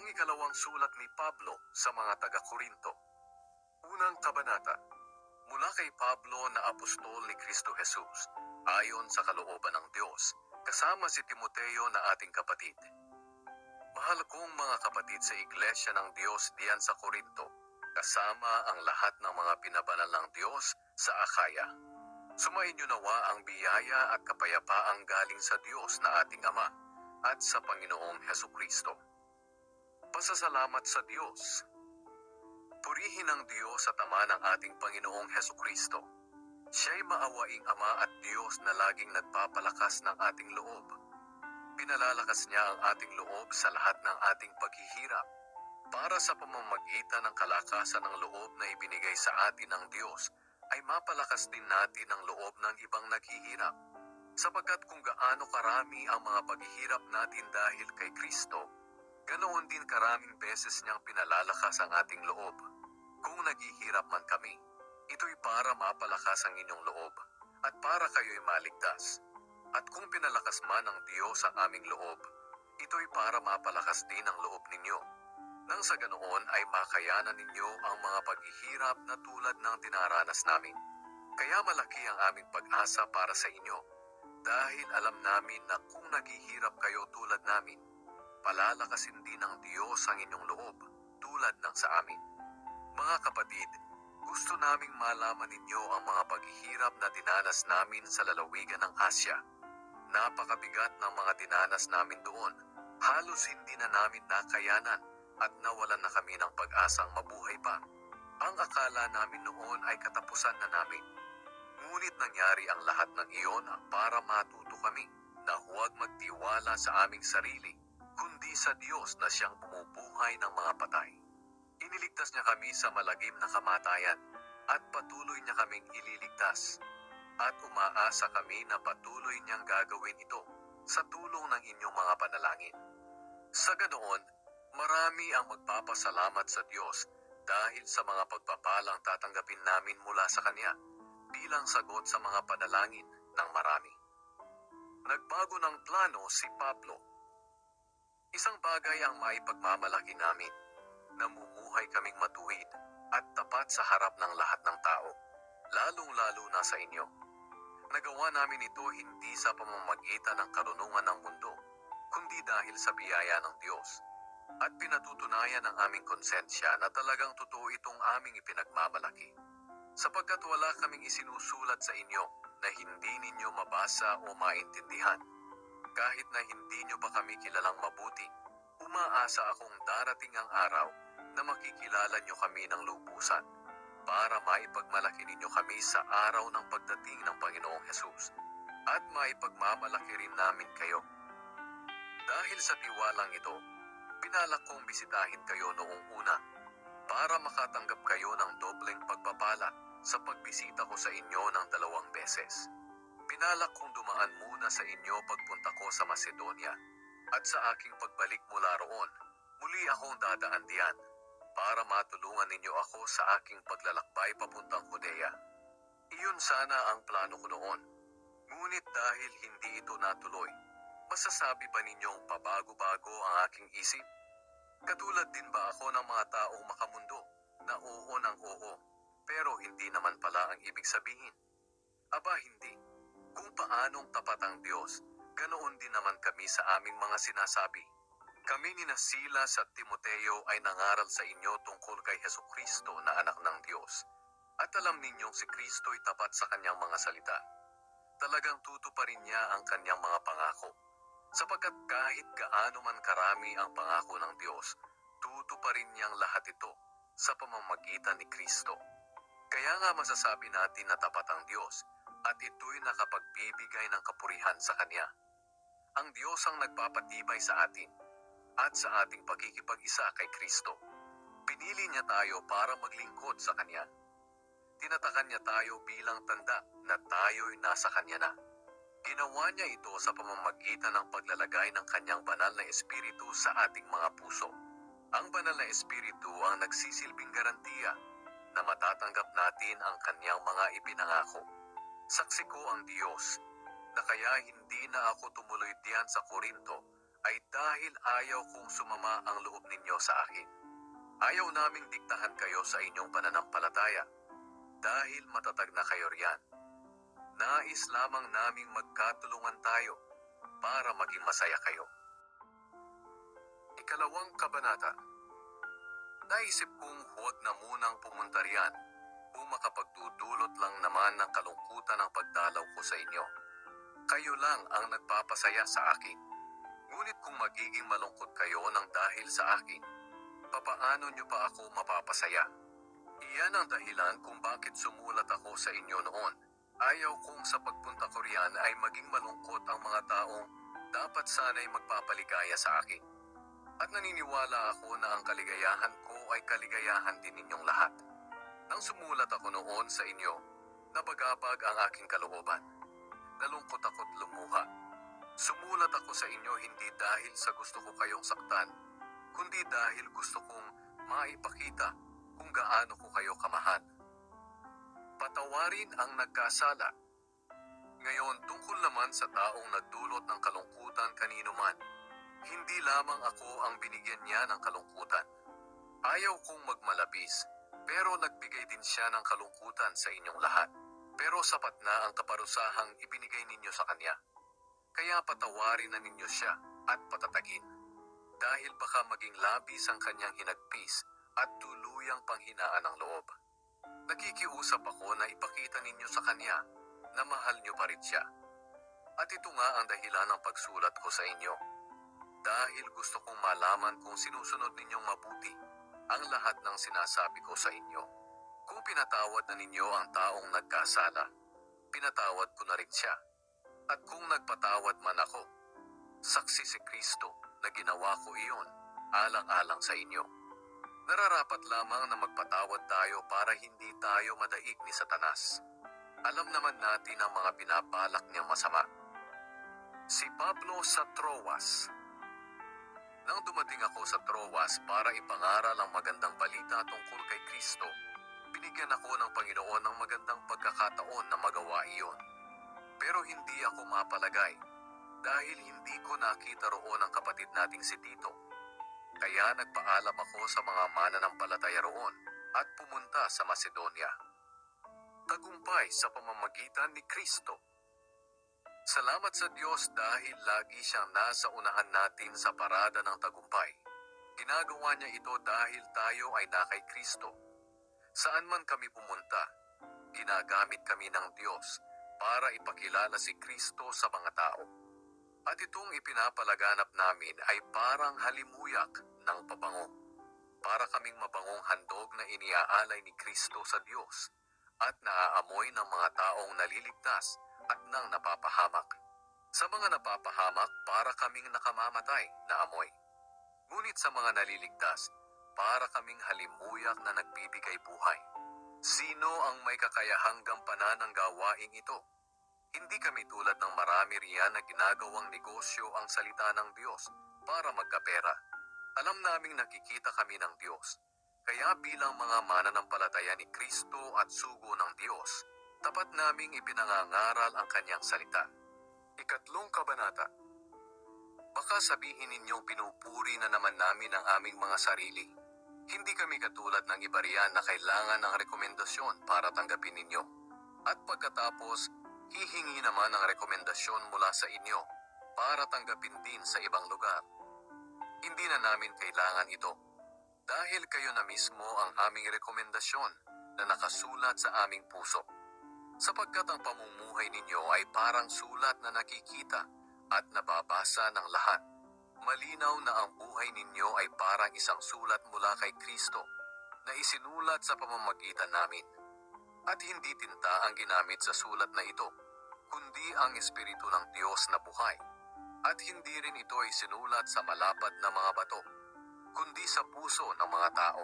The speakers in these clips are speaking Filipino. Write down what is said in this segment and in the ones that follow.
ikalawang sulat ni Pablo sa mga taga-Korinto. Unang kabanata. Mula kay Pablo na apostol ni Kristo Jesus, ayon sa kalooban ng Diyos, kasama si Timoteo na ating kapatid. Mahal kong mga kapatid sa Iglesia ng Diyos diyan sa Korinto, kasama ang lahat ng mga pinabanal ng Diyos sa Akaya. Sumainyo nawa ang biyaya at kapayapaang galing sa Diyos na ating Ama at sa Panginoong Hesukristo. Pasasalamat sa Diyos. Purihin ang Diyos at Ama ng ating Panginoong Hesukristo. Siya'y maawaing Ama at Diyos na laging nagpapalakas ng ating loob. Pinalalakas niya ang ating loob sa lahat ng ating paghihirap, para sa pamamagitan ng kalakasan ng loob na ibinigay sa atin ng Diyos, ay mapalakas din natin ang loob ng ibang naghihirap. Sapagkat kung gaano karami ang mga paghihirap natin dahil kay Kristo, ganoon din karaming beses niyang pinalalakas ang ating loob. Kung naghihirap man kami, ito'y para mapalakas ang inyong loob at para kayo'y maligtas. At kung pinalakas man ng Diyos ang aming loob, ito'y para mapalakas din ang loob ninyo. Nang sa ganoon ay makayanan ninyo ang mga paghihirap na tulad ng dinaranas namin. Kaya malaki ang aming pag-asa para sa inyo, dahil alam namin na kung naghihirap kayo tulad namin, palalakasin din ng Diyos ang inyong loob tulad ng sa amin. Mga kapatid, gusto naming malaman ninyo ang mga paghihirap na dinanas namin sa lalawigan ng Asya. Napakabigat ng mga dinanas namin doon. Halos hindi na namin nakayanan at nawalan na kami ng pag-asang mabuhay pa. Ang akala namin noon ay katapusan na namin. Ngunit nangyari ang lahat ng iyon para matuto kami na huwag magtiwala sa aming sarili, kundi sa Diyos na siyang bumubuhay ng mga patay. Iniligtas niya kami sa malagim na kamatayan at patuloy niya kaming ililigtas. At umaasa kami na patuloy niyang gagawin ito sa tulong ng inyong mga panalangin. Sa ganoon, marami ang magpapasalamat sa Diyos dahil sa mga pagpapalang tatanggapin namin mula sa Kanya bilang sagot sa mga panalangin ng marami. Nagbago ng plano si Pablo. Isang bagay ang maipagmamalaki namin, namumuhay kaming matuwid at tapat sa harap ng lahat ng tao, lalong-lalo na sa inyo. Nagawa namin ito hindi sa pamamagitan ng karunungan ng mundo, kundi dahil sa biyaya ng Diyos. At pinatutunayan ng aming konsensya na talagang totoo itong aming ipinagmamalaki. Sapagkat wala kaming isinusulat sa inyo na hindi ninyo mabasa o maintindihan. Kahit na hindi nyo pa kami kilalang mabuti, umaasa akong darating ang araw na makikilala nyo kami ng lubusan para maipagmalaki ninyo kami sa araw ng pagdating ng Panginoong Hesus at maipagmamalaki rin namin kayo. Dahil sa tiwalang ito, pinalak kong bisitahin kayo noong una para makatanggap kayo ng dobleng pagpapala sa pagbisita ko sa inyo ng 2 beses. Pinalak kong dumaan muna sa inyo pagpunta ko sa Macedonia at sa aking pagbalik mula roon, muli akong dadaan diyan para matulungan ninyo ako sa aking paglalakbay papuntang Judea. Iyon sana ang plano ko noon. Ngunit dahil hindi ito natuloy, masasabi ba ninyong pabago-bago ang aking isip? Katulad din ba ako ng mga taong makamundo na oo ng oo, pero hindi naman pala ang ibig sabihin? Aba hindi. Kung paanong tapat ang Diyos, ganoon din naman kami sa aming mga sinasabi. Kami ni Silas at Timoteo ay nangaral sa inyo tungkol kay Hesukristo na anak ng Diyos. At alam ninyong si Kristo'y tapat sa kanyang mga salita. Talagang tutuparin niya ang kanyang mga pangako. Sapagkat kahit gaano man karami ang pangako ng Diyos, tutuparin niyang lahat ito sa pamamagitan ni Kristo. Kaya nga masasabi natin na tapat ang Diyos at ito'y nakapagbibigay ng kapurihan sa Kanya. Ang Diyos ang nagpapatibay sa atin at sa ating pagkikipag-isa kay Kristo. Pinili niya tayo para maglingkod sa Kanya. Tinatakan niya tayo bilang tanda na tayo'y nasa Kanya na. Ginawa niya ito sa pamamagitan ng paglalagay ng Kanyang banal na Espiritu sa ating mga puso. Ang banal na Espiritu ang nagsisilbing garantiya na matatanggap natin ang Kanyang mga ipinangako. Saksi ko ang Diyos na kaya hindi na ako tumuloy diyan sa Korinto ay dahil ayaw kong sumama ang loob ninyo sa akin. Ayaw naming diktahan kayo sa inyong pananampalataya dahil matatag na kayo riyan. Nais lamang naming magkatulungan tayo para maging masaya kayo. Ikalawang kabanata. Naisip kong huwag na munang pumunta riyan kung makapagdudulot lang naman ng kalungkutan ang pagdalaw ko sa inyo. Kayo lang ang nagpapasaya sa akin. Ngunit kung magiging malungkot kayo ng dahil sa akin, papaano nyo pa ako mapapasaya? Iyan ang dahilan kung bakit sumulat ako sa inyo noon. Ayaw kong sa pagpunta ko riyan ay maging malungkot ang mga taong dapat sana'y magpapaligaya sa akin. At naniniwala ako na ang kaligayahan ko ay kaligayahan din ninyong lahat. Nang sumulat ako noon sa inyo, nabagabag ang aking kalooban. Nalungkot ako't lumuha. Sumulat ako sa inyo hindi dahil sa gusto ko kayong saktan, kundi dahil gusto kong maipakita kung gaano ko kayo kamahal. Patawarin ang nagkasala. Ngayon, tungkol naman sa taong nagdulot ng kalungkutan kanino man, hindi lamang ako ang binigyan niya ng kalungkutan. Ayaw kong magmalabis, pero nagbigay din siya ng kalungkutan sa inyong lahat. Pero sapat na ang kaparusahang ibinigay ninyo sa kanya. Kaya patawarin na ninyo siya at patatagin. Dahil baka maging labis ang kanyang hinagpis at tuluyang panghinaan ng loob. Nakikiusap ako na ipakita ninyo sa kanya na mahal nyo pa rin siya. At ito nga ang dahilan ng pagsulat ko sa inyo. Dahil gusto kong malaman kung sinusunod ninyong mabuti ang lahat ng sinasabi ko sa inyo. Kung pinatawad na ninyo ang taong nagkasala, pinatawad ko na rin siya. At kung nagpatawad man ako, saksi si Kristo na ginawa ko iyon alang-alang sa inyo. Nararapat lamang na magpatawad tayo para hindi tayo madaig ni Satanas. Alam naman natin ang mga binabalak niyang masama. Si Pablo sa Troas. Nang dumating ako sa Troas para ipangaral ang magandang balita tungkol kay Kristo, binigyan ako ng Panginoon ng magandang pagkakataon na magawa iyon. Pero hindi ako mapalagay dahil hindi ko nakita roon ang kapatid nating si Tito. Kaya nagpaalam ako sa mga mananampalataya roon at pumunta sa Macedonia. Tagumpay sa pamamagitan ni Kristo. Salamat sa Diyos dahil lagi siyang nasa unahan natin sa parada ng tagumpay. Ginagawa niya ito dahil tayo ay na kay Kristo. Saan man kami pumunta, ginagamit kami ng Diyos para ipakilala si Kristo sa mga tao. At itong ipinapalaganap namin ay parang halimuyak ng pabango. Para kaming mabangong handog na iniaalay ni Kristo sa Diyos at naaamoy ng mga taong naliligtas at nang napapahamak. Sa mga napapahamak, para kaming nakamamatay na amoy. Ngunit sa mga naliligtas, para kaming halimuyak na nagbibigay buhay. Sino ang may kakayahang gampanan ng gawaing ito? Hindi kami tulad ng marami riyan na ginagawang negosyo ang salita ng Diyos para magkapera. Alam naming nakikita kami ng Diyos. Kaya bilang mga mananampalataya ni Kristo at sugo ng Diyos, tapat naming ipinangangaral ang kanyang salita. Ikatlong kabanata. Baka sabihin ninyong pinupuri na naman namin ang aming mga sarili. Hindi kami katulad ng iba riyan na kailangan ng rekomendasyon para tanggapin ninyo. At pagkatapos, hihingi naman ng rekomendasyon mula sa inyo para tanggapin din sa ibang lugar. Hindi na namin kailangan ito dahil kayo na mismo ang aming rekomendasyon na nakasulat sa aming puso. Sapagkat ang pamumuhay ninyo ay parang sulat na nakikita at nababasa ng lahat. Malinaw na ang buhay ninyo ay parang isang sulat mula kay Kristo na isinulat sa pamamagitan namin. At hindi tinta ang ginamit sa sulat na ito, kundi ang Espiritu ng Diyos na buhay. At hindi rin ito isinulat sa malapad na mga bato, kundi sa puso ng mga tao.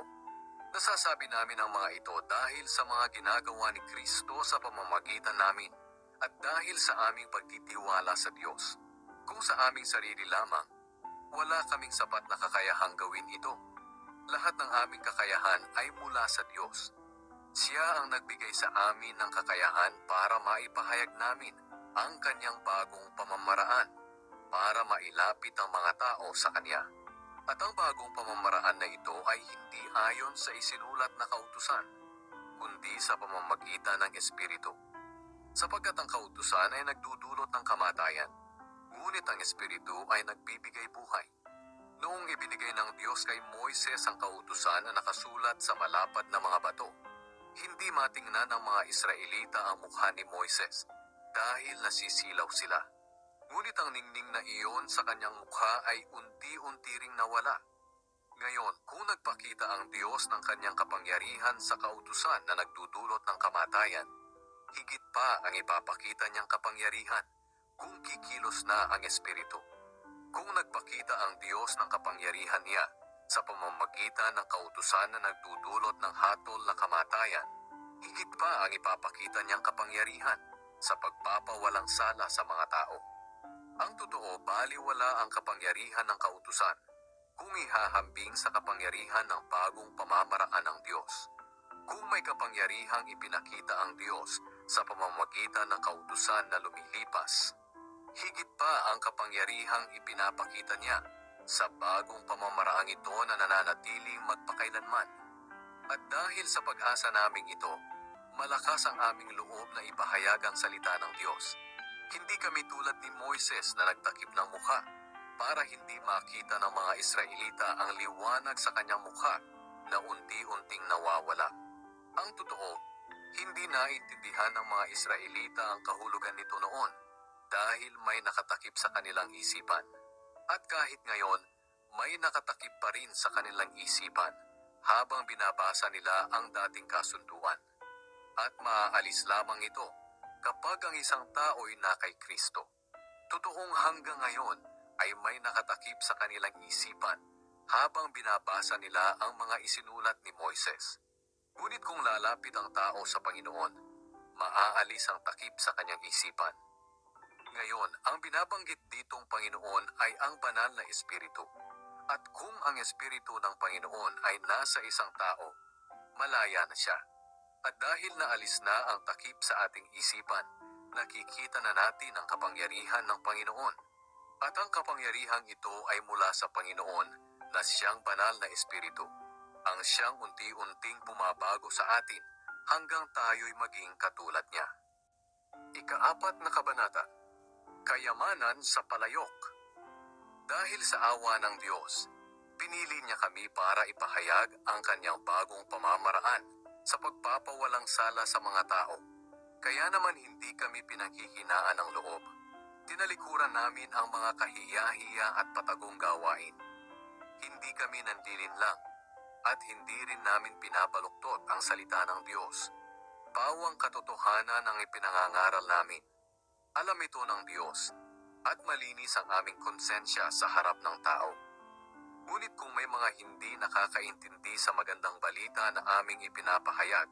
Nasasabi namin ang mga ito dahil sa mga ginagawa ni Kristo sa pamamagitan namin at dahil sa aming pagtitiwala sa Diyos. Kung sa aming sarili lamang, wala kaming sapat na kakayahang gawin ito. Lahat ng aming kakayahan ay mula sa Diyos. Siya ang nagbigay sa amin ng kakayahan para maipahayag namin ang kanyang bagong pamamaraan para mailapit ang mga tao sa Kanya. At ang bagong pamamaraan na ito ay hindi ayon sa isinulat na kautusan, kundi sa pamamagitan ng Espiritu. Sapagkat ang kautusan ay nagdudulot ng kamatayan, ngunit ang Espiritu ay nagbibigay buhay. Noong ibinigay ng Diyos kay Moises ang kautusan na nakasulat sa malapad na mga bato, hindi matingnan ng mga Israelita ang mukha ni Moises dahil nasisilaw sila. Ngunit ang ningning na iyon sa kanyang mukha ay unti-unti ring nawala. Ngayon, kung nagpakita ang Diyos ng kanyang kapangyarihan sa kautusan na nagdudulot ng kamatayan, higit pa ang ipapakita niyang kapangyarihan kung kikilos na ang Espiritu. Kung nagpakita ang Diyos ng kapangyarihan niya sa pamamagitan ng kautusan na nagdudulot ng hatol na kamatayan, higit pa ang ipapakita niyang kapangyarihan sa pagpapawalang sala sa mga tao. Ang totoo, baliwala ang kapangyarihan ng kautusan kung ihahambing sa kapangyarihan ng bagong pamamaraan ng Diyos. Kung may kapangyarihang ipinakita ang Diyos sa pamamagitan ng kautusan na lumilipas, higit pa ang kapangyarihang ipinapakita niya sa bagong pamamaraang ito na nananatiling magpakailanman. At dahil sa pag-asa naming ito, malakas ang aming loob na ipahayag ang salita ng Diyos. Hindi kami tulad ni Moises na nagtakip ng mukha para hindi makita ng mga Israelita ang liwanag sa kanyang mukha na unti-unting nawawala. Ang totoo, hindi naintindihan ng mga Israelita ang kahulugan nito noon dahil may nakatakip sa kanilang isipan. At kahit ngayon, may nakatakip pa rin sa kanilang isipan habang binabasa nila ang dating kasunduan. At maaalis lamang ito kapag ang isang tao'y na kay Kristo. Totoong hanggang ngayon ay may nakatakip sa kanilang isipan habang binabasa nila ang mga isinulat ni Moises. Ngunit kung lalapit ang tao sa Panginoon, maaalis ang takip sa kanyang isipan. Ngayon, ang binabanggit ditong Panginoon ay ang banal na Espiritu. At kung ang Espiritu ng Panginoon ay nasa isang tao, malaya na siya. At dahil naalis na ang takip sa ating isipan, nakikita na natin ang kapangyarihan ng Panginoon. At ang kapangyarihang ito ay mula sa Panginoon na siyang banal na Espiritu. Ang siyang unti-unting bumabago sa atin hanggang tayo'y maging katulad niya. Ika-4 na kabanata. Kayamanan sa palayok. Dahil sa awa ng Diyos, pinili niya kami para ipahayag ang kanyang bagong pamamaraan sa pagpapawalang sala sa mga tao. Kaya naman hindi kami pinaghihinaan ng loob. Tinalikuran namin ang mga kahiya-hiya at patagong gawain. Hindi kami nandilin lang at hindi rin namin pinabaluktot ang salita ng Diyos. Pawang katotohanan ang ipinangangaral namin. Alam ito ng Diyos at malinis ang aming konsensya sa harap ng tao. Ngunit kung may mga hindi nakakaintindi sa magandang balita na aming ipinapahayag,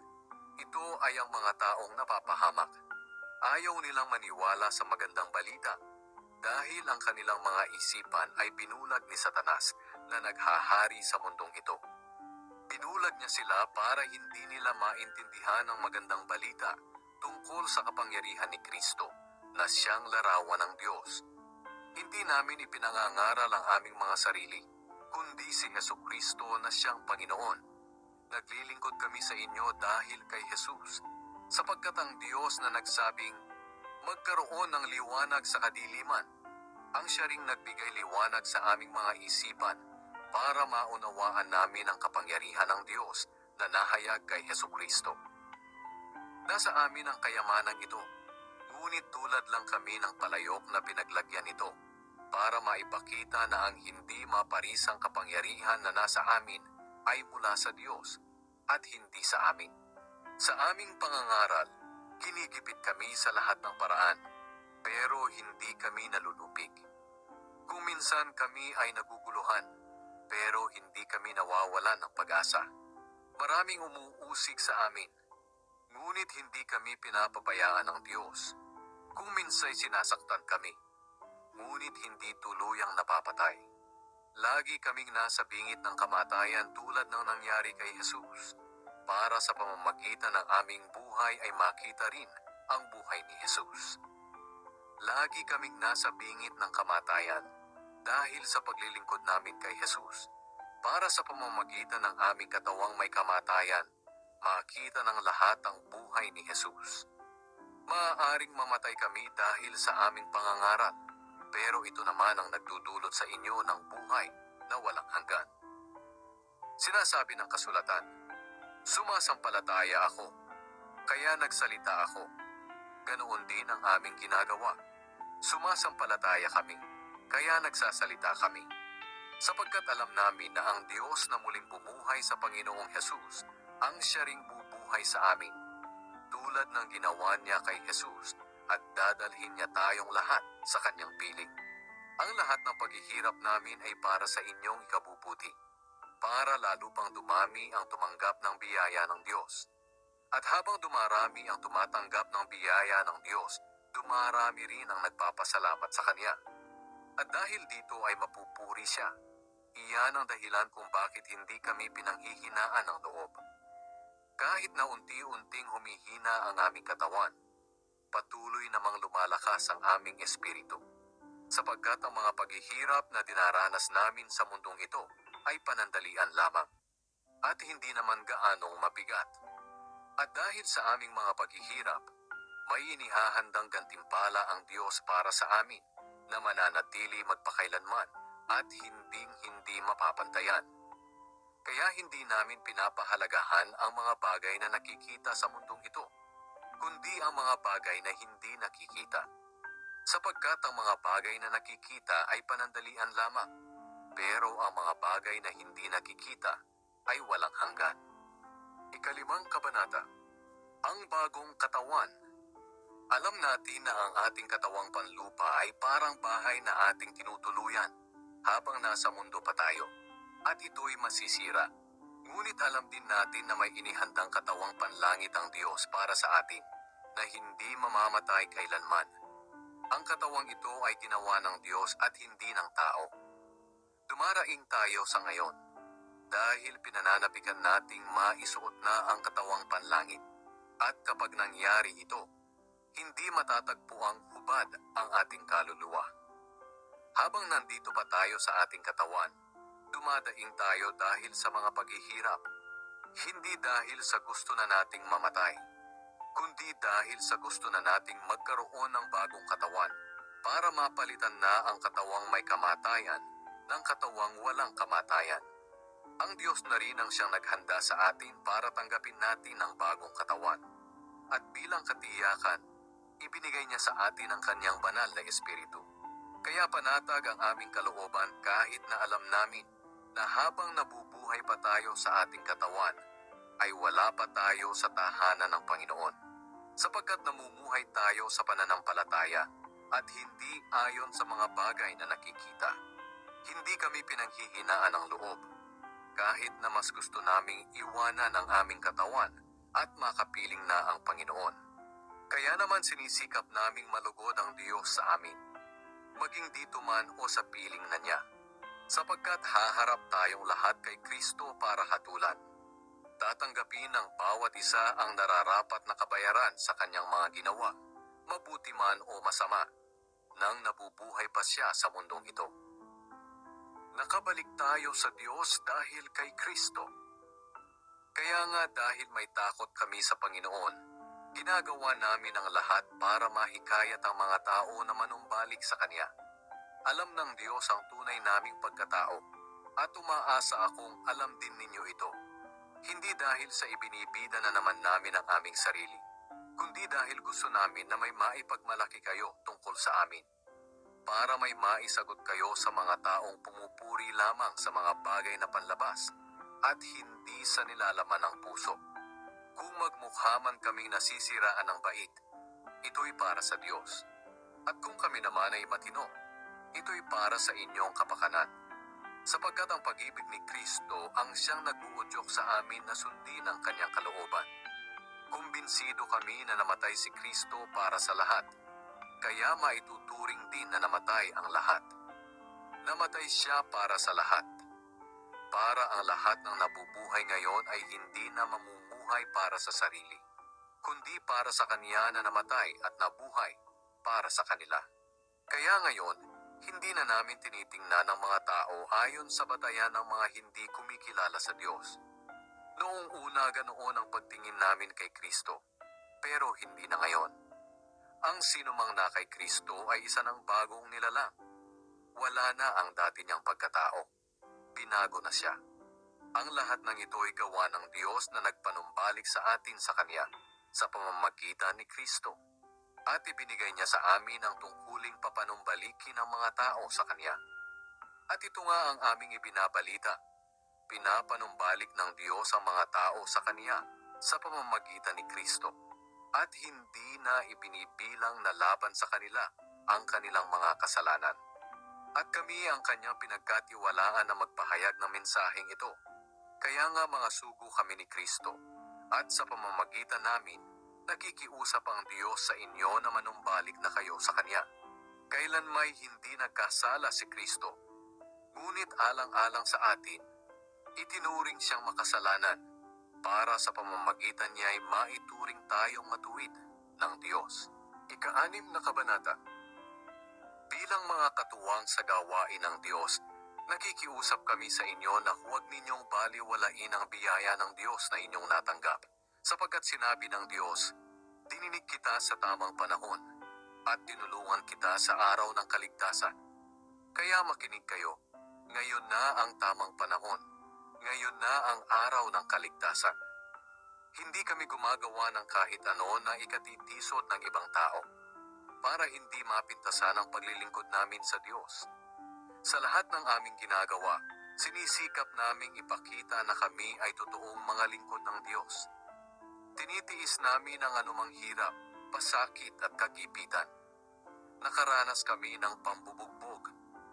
ito ay ang mga taong napapahamak. Ayaw nilang maniwala sa magandang balita dahil ang kanilang mga isipan ay binulag ni Satanas na naghahari sa mundong ito. Binulag niya sila para hindi nila maintindihan ang magandang balita tungkol sa kapangyarihan ni Kristo na siyang larawan ng Diyos. Hindi namin ipinangangaral ang aming mga sarili, kundi si Jesucristo na siyang Panginoon. Naglilingkod kami sa inyo dahil kay Jesus, sapagkat ang Diyos na nagsabing, magkaroon ng liwanag sa kadiliman, ang siya ring nagbigay liwanag sa aming mga isipan para maunawaan namin ang kapangyarihan ng Diyos na nahayag kay Jesucristo. Nasa amin ang kayamanang ito, ngunit tulad lang kami ng palayok na pinaglagyan nito para maipakita na ang hindi maparisang kapangyarihan na nasa amin ay mula sa Diyos at hindi sa amin. Sa aming pangangaral, kinigipit kami sa lahat ng paraan, pero hindi kami nalulupig. Kung minsan kami ay naguguluhan, pero hindi kami nawawalan ng pag-asa. Maraming umuusig sa amin, ngunit hindi kami pinapabayaan ng Diyos. Kung minsay sinasaktan kami, ngunit hindi tuluyang napapatay. Lagi kaming nasa bingit ng kamatayan tulad ng nangyari kay Jesus, para sa pamamagitan ng aming buhay ay makita rin ang buhay ni Jesus. Lagi kaming nasa bingit ng kamatayan dahil sa paglilingkod namin kay Jesus. Para sa pamamagitan ng aming katawang may kamatayan, makita ng lahat ang buhay ni Jesus. Maaaring mamatay kami dahil sa aming pangangaral, pero ito naman ang nagdudulot sa inyo ng buhay na walang hanggan. Sinasabi ng kasulatan, sumasampalataya ako, kaya nagsalita ako. Ganoon din ang aming ginagawa. Sumasampalataya kami, kaya nagsasalita kami. Sapagkat alam namin na ang Diyos na muling bumuhay sa Panginoong Jesus, ang siya ring bubuhay sa amin, tulad ng ginawa niya kay Jesus, at dadalhin niya tayong lahat sa kanyang piling. Ang lahat ng paghihirap namin ay para sa inyong ikabubuti, para lalo pang dumami ang tumanggap ng biyaya ng Diyos. At habang dumarami ang tumatanggap ng biyaya ng Diyos, dumarami rin ang nagpapasalamat sa Kanya. At dahil dito ay mapupuri siya. Iyan ang dahilan kung bakit hindi kami pinanghihinaan ng loob. Kahit na unti-unting humihina ang aming katawan, patuloy namang lumalakas ang aming espiritu. Sapagkat ang mga paghihirap na dinaranas namin sa mundong ito ay panandalian lamang, at hindi naman gaanong mabigat. At dahil sa aming mga paghihirap, may inihahandang gantimpala ang Diyos para sa amin na mananatili magpakailanman at hindi mapapantayan. Kaya hindi namin pinapahalagahan ang mga bagay na nakikita sa mundong ito, kundi ang mga bagay na hindi nakikita. Sapagkat ang mga bagay na nakikita ay panandalian lamang, pero ang mga bagay na hindi nakikita ay walang hanggan. Ikalimang kabanata, ang bagong katawan. Alam natin na ang ating katawang panlupa ay parang bahay na ating tinutuluyan habang nasa mundo pa tayo, at ito'y masisira. Ngunit alam din natin na may inihandang katawang panlangit ang Diyos para sa atin, na hindi mamamatay kailanman. Ang katawang ito ay ginawa ng Diyos at hindi ng tao. Dumaraing tayo sa ngayon, dahil pinananapikan nating maisuot na ang katawang panlangit. At kapag nangyari ito, hindi matatagpo ang hubad ang ating kaluluwa. Habang nandito pa tayo sa ating katawan, dumadaing tayo dahil sa mga paghihirap. Hindi dahil sa gusto na nating mamatay, kundi dahil sa gusto na nating magkaroon ng bagong katawan para mapalitan na ang katawang may kamatayan ng katawang walang kamatayan. Ang Diyos na rin ang siyang naghanda sa atin para tanggapin natin ang bagong katawan. At bilang katiyakan, ibinigay niya sa atin ang kanyang banal na espiritu. Kaya panatag ang aming kalooban kahit na alam namin na habang nabubuhay pa tayo sa ating katawan, ay wala pa tayo sa tahanan ng Panginoon. Sapagkat namumuhay tayo sa pananampalataya at hindi ayon sa mga bagay na nakikita. Hindi kami pinanghihinaan ng loob, kahit na mas gusto naming iwanan ang aming katawan at makapiling na ang Panginoon. Kaya naman sinisikap naming malugod ang Diyos sa amin, maging dito man o sa piling na niya, sapagkat haharap tayong lahat kay Kristo para hatulan. Tatanggapin ng bawat isa ang nararapat na kabayaran sa kanyang mga ginawa, mabuti man o masama, nang nabubuhay pa siya sa mundong ito. Nakabalik tayo sa Diyos dahil kay Kristo. Kaya nga dahil may takot kami sa Panginoon, ginagawa namin ang lahat para mahikayat ang mga tao na manumbalik sa Kanya. Alam ng Diyos ang tunay naming pagkatao, at umaasa akong alam din ninyo ito. Hindi dahil sa ibinibida na naman namin ang aming sarili, kundi dahil gusto namin na may maipagmalaki kayo tungkol sa amin, para may maisagot kayo sa mga taong pumupuri lamang sa mga bagay na panlabas at hindi sa nilalaman ng puso. Kung magmukha man kaming nasisiraan ng bait, ito'y para sa Diyos. At kung kami naman ay matino, ito'y para sa inyong kapakanan. Sapagkat ang pag-ibig ni Kristo ang siyang nag-uudyok sa amin na sundin ang kanyang kalooban. Kumbinsido kami na namatay si Kristo para sa lahat, kaya maituturing din na namatay ang lahat. Namatay siya para sa lahat, para ang lahat ng nabubuhay ngayon ay hindi na mamumuhay para sa sarili, kundi para sa Kanya na namatay at nabuhay para sa kanila. Kaya ngayon, hindi na namin tinitingnan ng mga tao ayon sa batayan ng mga hindi kumikilala sa Diyos. Noong una ganoon ang pagtingin namin kay Kristo, pero hindi na ngayon. Ang sinumang na kay Kristo ay isa ng bagong nilalang. Wala na ang dati niyang pagkatao. Binago na siya. Ang lahat ng ito ay gawa ng Diyos na nagpanumbalik sa atin sa Kanya sa pamamagitan ni Kristo. At ibinigay niya sa amin ang tungkuling papanumbalikin ng mga tao sa Kanya. At ito nga ang aming ibinabalita. Pinapanumbalik ng Diyos ang mga tao sa Kanya sa pamamagitan ni Kristo. At hindi na ibinibilang na laban sa kanila ang kanilang mga kasalanan. At kami ang Kanyang pinagkatiwalaan na magpahayag ng mensaheng ito. Kaya nga mga sugo kami ni Kristo, at sa pamamagitan namin, nakikiusap ang Diyos sa inyo na manumbalik na kayo sa Kanya. Kailan may hindi nagkasala si Kristo, ngunit alang-alang sa atin, itinuring siyang makasalanan para sa pamamagitan niya ay maituring tayong matuwid ng Diyos. Ika-6 na kabanata. Bilang mga katuwang sa gawain ng Diyos, nakikiusap kami sa inyo na huwag ninyong baliwalain ang biyaya ng Diyos na inyong natanggap, sapagkat sinabi ng Diyos, "Dininig kita sa tamang panahon, at tinulungan kita sa araw ng kaligtasan." Kaya makinig kayo, ngayon na ang tamang panahon, ngayon na ang araw ng kaligtasan. Hindi kami gumagawa ng kahit ano na ikatitisod ng ibang tao, para hindi mapintasan ang paglilingkod namin sa Diyos. Sa lahat ng aming ginagawa, sinisikap naming ipakita na kami ay totoong mga lingkod ng Diyos. Tinitiis namin ang anumang hirap, pasakit at kagipitan. Nakaranas kami ng pambubugbog,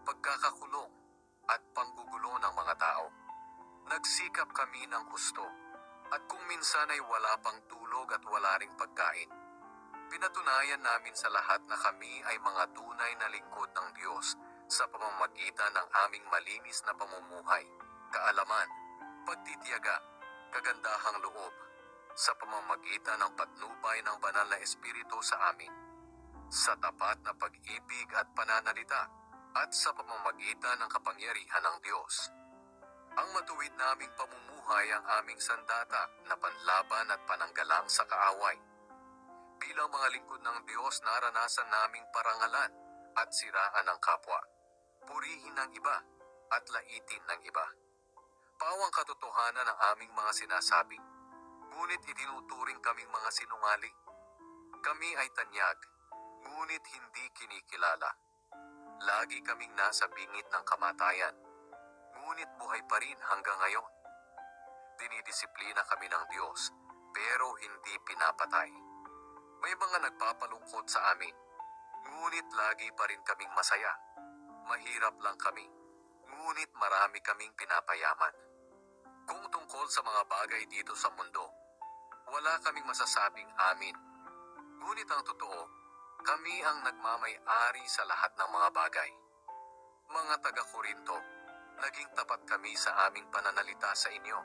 pagkakakulong, at panggugulo ng mga tao. Nagsikap kami ng husto, at kung minsan ay wala pang tulog at wala ring pagkain. Pinatunayan namin sa lahat na kami ay mga tunay na lingkod ng Diyos sa pamamagitan ng aming malinis na pamumuhay, kaalaman, pagtitiyaga, kagandahang loob, sa pamamagitan ng patnubay ng banal na Espiritu sa amin, sa tapat na pag-ibig at pananalita, at sa pamamagitan ng kapangyarihan ng Diyos. Ang matuwid naming pamumuhay ang aming sandata na panlaban at pananggalang sa kaaway. Bilang mga lingkod ng Diyos, naranasan naming parangalan at siraan ng kapwa, purihin ng iba at laitin ng iba. Pawang katotohanan ang aming mga sinasabi, ngunit itinuturing kaming mga sinungaling. Kami ay tanyag, ngunit hindi kinikilala. Lagi kaming nasa bingit ng kamatayan, ngunit buhay pa rin hanggang ngayon. Dinidisiplina kami ng Diyos, pero hindi pinapatay. May mga nagpapalungkot sa amin, ngunit lagi pa rin kaming masaya. Mahirap lang kami, ngunit marami kaming pinapayaman. Kung tungkol sa mga bagay dito sa mundo, wala kaming masasabing amin. Ngunit ang totoo, kami ang nagmamay-ari sa lahat ng mga bagay. Mga taga-Korinto, naging tapat kami sa aming pananalita sa inyo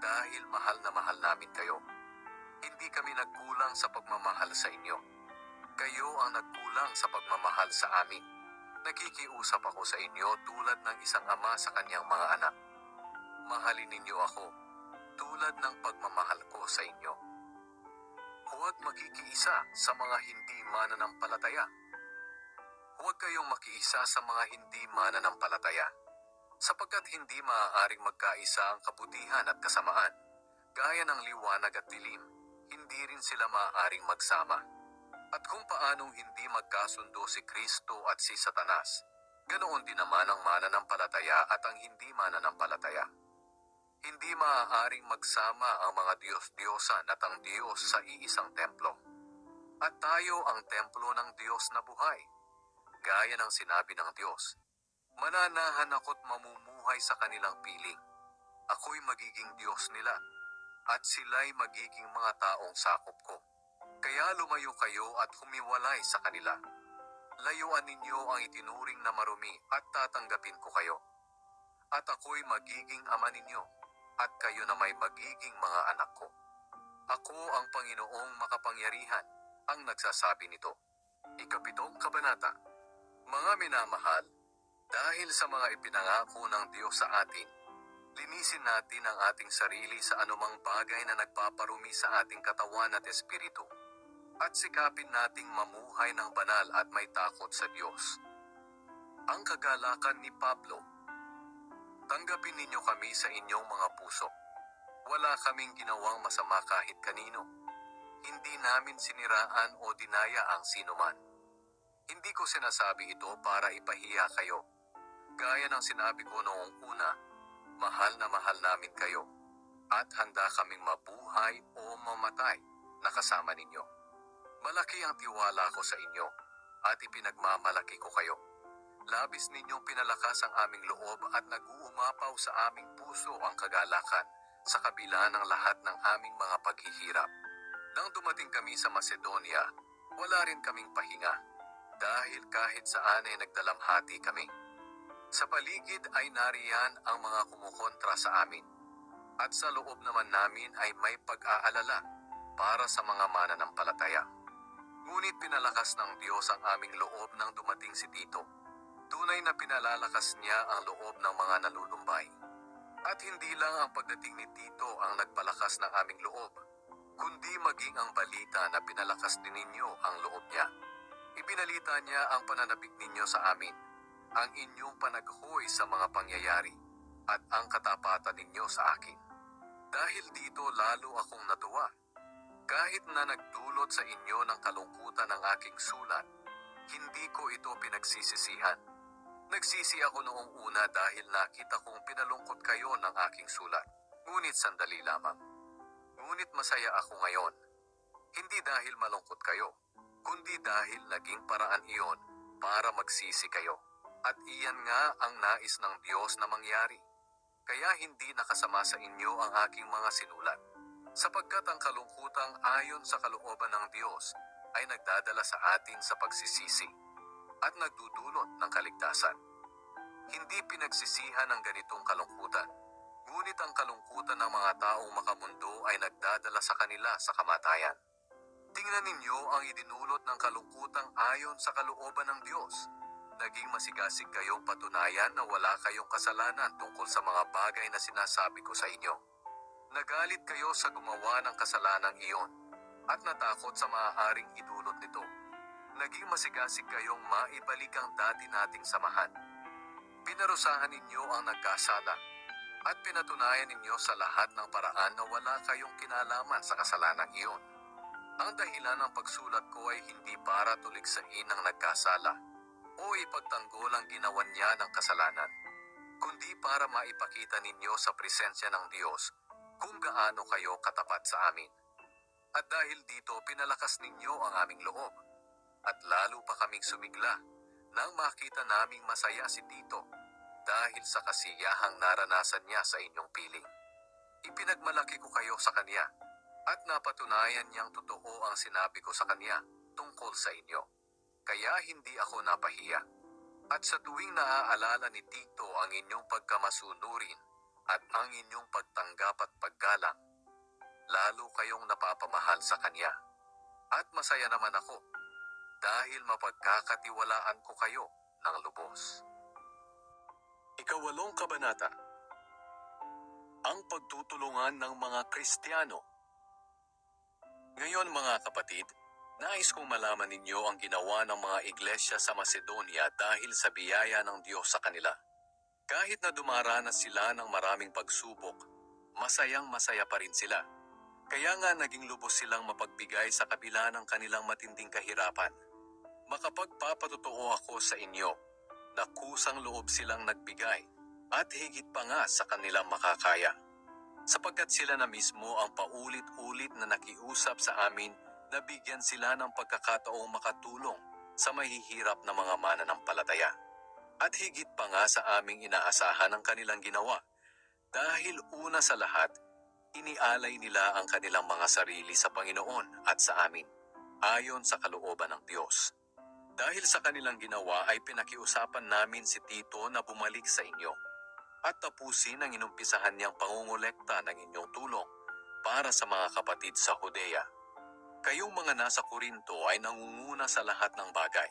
dahil mahal na mahal namin kayo. Hindi kami nagkulang sa pagmamahal sa inyo. Kayo ang nagkulang sa pagmamahal sa amin. Nakikiusap ako sa inyo tulad ng isang ama sa kanyang mga anak. Mahalin ninyo ako tulad ng pagmamahal ko sa inyo. Huwag makikiisa sa mga hindi mananampalataya. Huwag kayong makiisa sa mga hindi mananampalataya, sapagkat hindi maaaring magkaisa ang kabutihan at kasamaan. Gaya ng liwanag at dilim, hindi rin sila maaaring magsama. At kung paanong hindi magkasundo si Kristo at si Satanas, ganoon din naman ang mananampalataya at ang hindi mananampalataya. Hindi maaaring magsama ang mga Diyos-Diyosan at ang Diyos sa iisang templo. At tayo ang templo ng Diyos na buhay. Gaya ng sinabi ng Diyos, "Mananahan ako't mamumuhay sa kanilang piling. Ako'y magiging Diyos nila, at sila'y magiging mga taong sakop ko. Kaya lumayo kayo at humiwalay sa kanila. Layuan ninyo ang itinuring na marumi at tatanggapin ko kayo. At ako'y magiging ama ninyo, at kayo na may magiging mga anak ko. Ako ang Panginoong makapangyarihan, ang nagsasabi nito. Ikapitong kabanata. Mga minamahal, dahil sa mga ipinangako ng Diyos sa atin, linisin natin ang ating sarili sa anumang bagay na nagpaparumi sa ating katawan at espiritu, at sikapin nating mamuhay ng banal at may takot sa Diyos. Ang kagalakan ni Pablo. Tanggapin ninyo kami sa inyong mga puso. Wala kaming ginawang masama kahit kanino. Hindi namin siniraan o dinaya ang sinuman. Hindi ko sinasabi ito para ipahiya kayo. Gaya ng sinabi ko noong una, mahal na mahal namin kayo, at handa kaming mabuhay o mamatay na kasama ninyo. Malaki ang tiwala ko sa inyo, at ipinagmamalaki ko kayo. Labis ninyong pinalakas ang aming loob at nag-uumapaw sa aming puso ang kagalakan sa kabila ng lahat ng aming mga paghihirap. Nang dumating kami sa Macedonia, wala rin kaming pahinga, dahil kahit saan ay nagdalamhati kami. Sa paligid ay nariyan ang mga kumukontra sa amin, at sa loob naman namin ay may pag-aalala para sa mga mananampalataya. Ngunit pinalakas ng Diyos ang aming loob nang dumating si Tito. Tunay na pinalalakas niya ang loob ng mga nalulumbay. At hindi lang ang pagdating ni Tito ang nagpalakas ng aming loob, kundi maging ang balita na pinalakas din ninyo ang loob niya. Ibinalita niya ang pananabik ninyo sa amin, ang inyong panaghoy sa mga pangyayari, at ang katapatan ninyo sa akin. Dahil dito lalo akong natuwa. Kahit na nagdulot sa inyo ng kalungkutan ang aking sulat, hindi ko ito pinagsisisihan. Nagsisi ako noong una dahil nakita kong pinalungkot kayo ng aking sulat. Ngunit sandali lamang. Ngunit masaya ako ngayon. Hindi dahil malungkot kayo, kundi dahil naging paraan iyon para magsisi kayo. At iyan nga ang nais ng Diyos na mangyari. Kaya hindi nakasama sa inyo ang aking mga sinulat. Sapagkat ang kalungkutang ayon sa kalooban ng Diyos ay nagdadala sa atin sa pagsisisi at nagdudulot ng kaligtasan. Hindi pinagsisihan ang ganitong kalungkutan, ngunit ang kalungkutan ng mga taong makamundo ay nagdadala sa kanila sa kamatayan. Tingnan ninyo ang idinulot ng kalungkutang ayon sa kalooban ng Diyos. Naging masigasig kayong patunayan na wala kayong kasalanan tungkol sa mga bagay na sinasabi ko sa inyo. Nagalit kayo sa gumawa ng kasalanang iyon, at natakot sa maaaring idulot nito. Naging masigasig kayong maibalik ang dati nating samahan. Pinarusahan ninyo ang nagkasala, at pinatunayan ninyo sa lahat ng paraan na wala kayong kinalaman sa kasalanang iyon. Ang dahilan ng pagsulat ko ay hindi para tuligsain ang nagkasala o ipagtanggol ang ginawa niya ng kasalanan, kundi para maipakita ninyo sa presensya ng Diyos kung gaano kayo katapat sa amin. At dahil dito pinalakas ninyo ang aming loob, at lalo pa kaming sumigla nang makita naming masaya si Tito dahil sa kasiyahang naranasan niya sa inyong piling. Ipinagmalaki ko kayo sa kanya, at napatunayan niyang totoo ang sinabi ko sa kanya tungkol sa inyo. Kaya hindi ako napahiya. At sa tuwing naaalala ni Tito ang inyong pagkamasunurin at ang inyong pagtanggap at paggalang, lalo kayong napapamahal sa kanya. At masaya naman ako dahil mapagkakatiwalaan ko kayo ng lubos. Ikawalong kabanata. Ang pagtutulungan ng mga Kristiyano. Ngayon mga kapatid, nais kong malaman ninyo ang ginawa ng mga iglesia sa Macedonia dahil sa biyaya ng Diyos sa kanila. Kahit na dumaranas sila ng maraming pagsubok, masayang masaya pa rin sila. Kaya nga naging lubos silang mapagbigay sa kabila ng kanilang matinding kahirapan. Makapagpapatotoo ako sa inyo na kusang loob silang nagbigay at higit pa nga sa kanilang makakaya. Sapagkat sila na mismo ang paulit-ulit na nakiusap sa amin na bigyan sila ng pagkakataong makatulong sa mahihirap na mga mananampalataya. At higit pa nga sa aming inaasahan ang kanilang ginawa, dahil una sa lahat, inialay nila ang kanilang mga sarili sa Panginoon at sa amin, ayon sa kalooban ng Diyos. Dahil sa kanilang ginawa ay pinakiusapan namin si Tito na bumalik sa inyo at tapusin ang inumpisahan niyang pangungulekta ng inyong tulong para sa mga kapatid sa Judea. Kayong mga nasa Korinto ay nangunguna sa lahat ng bagay.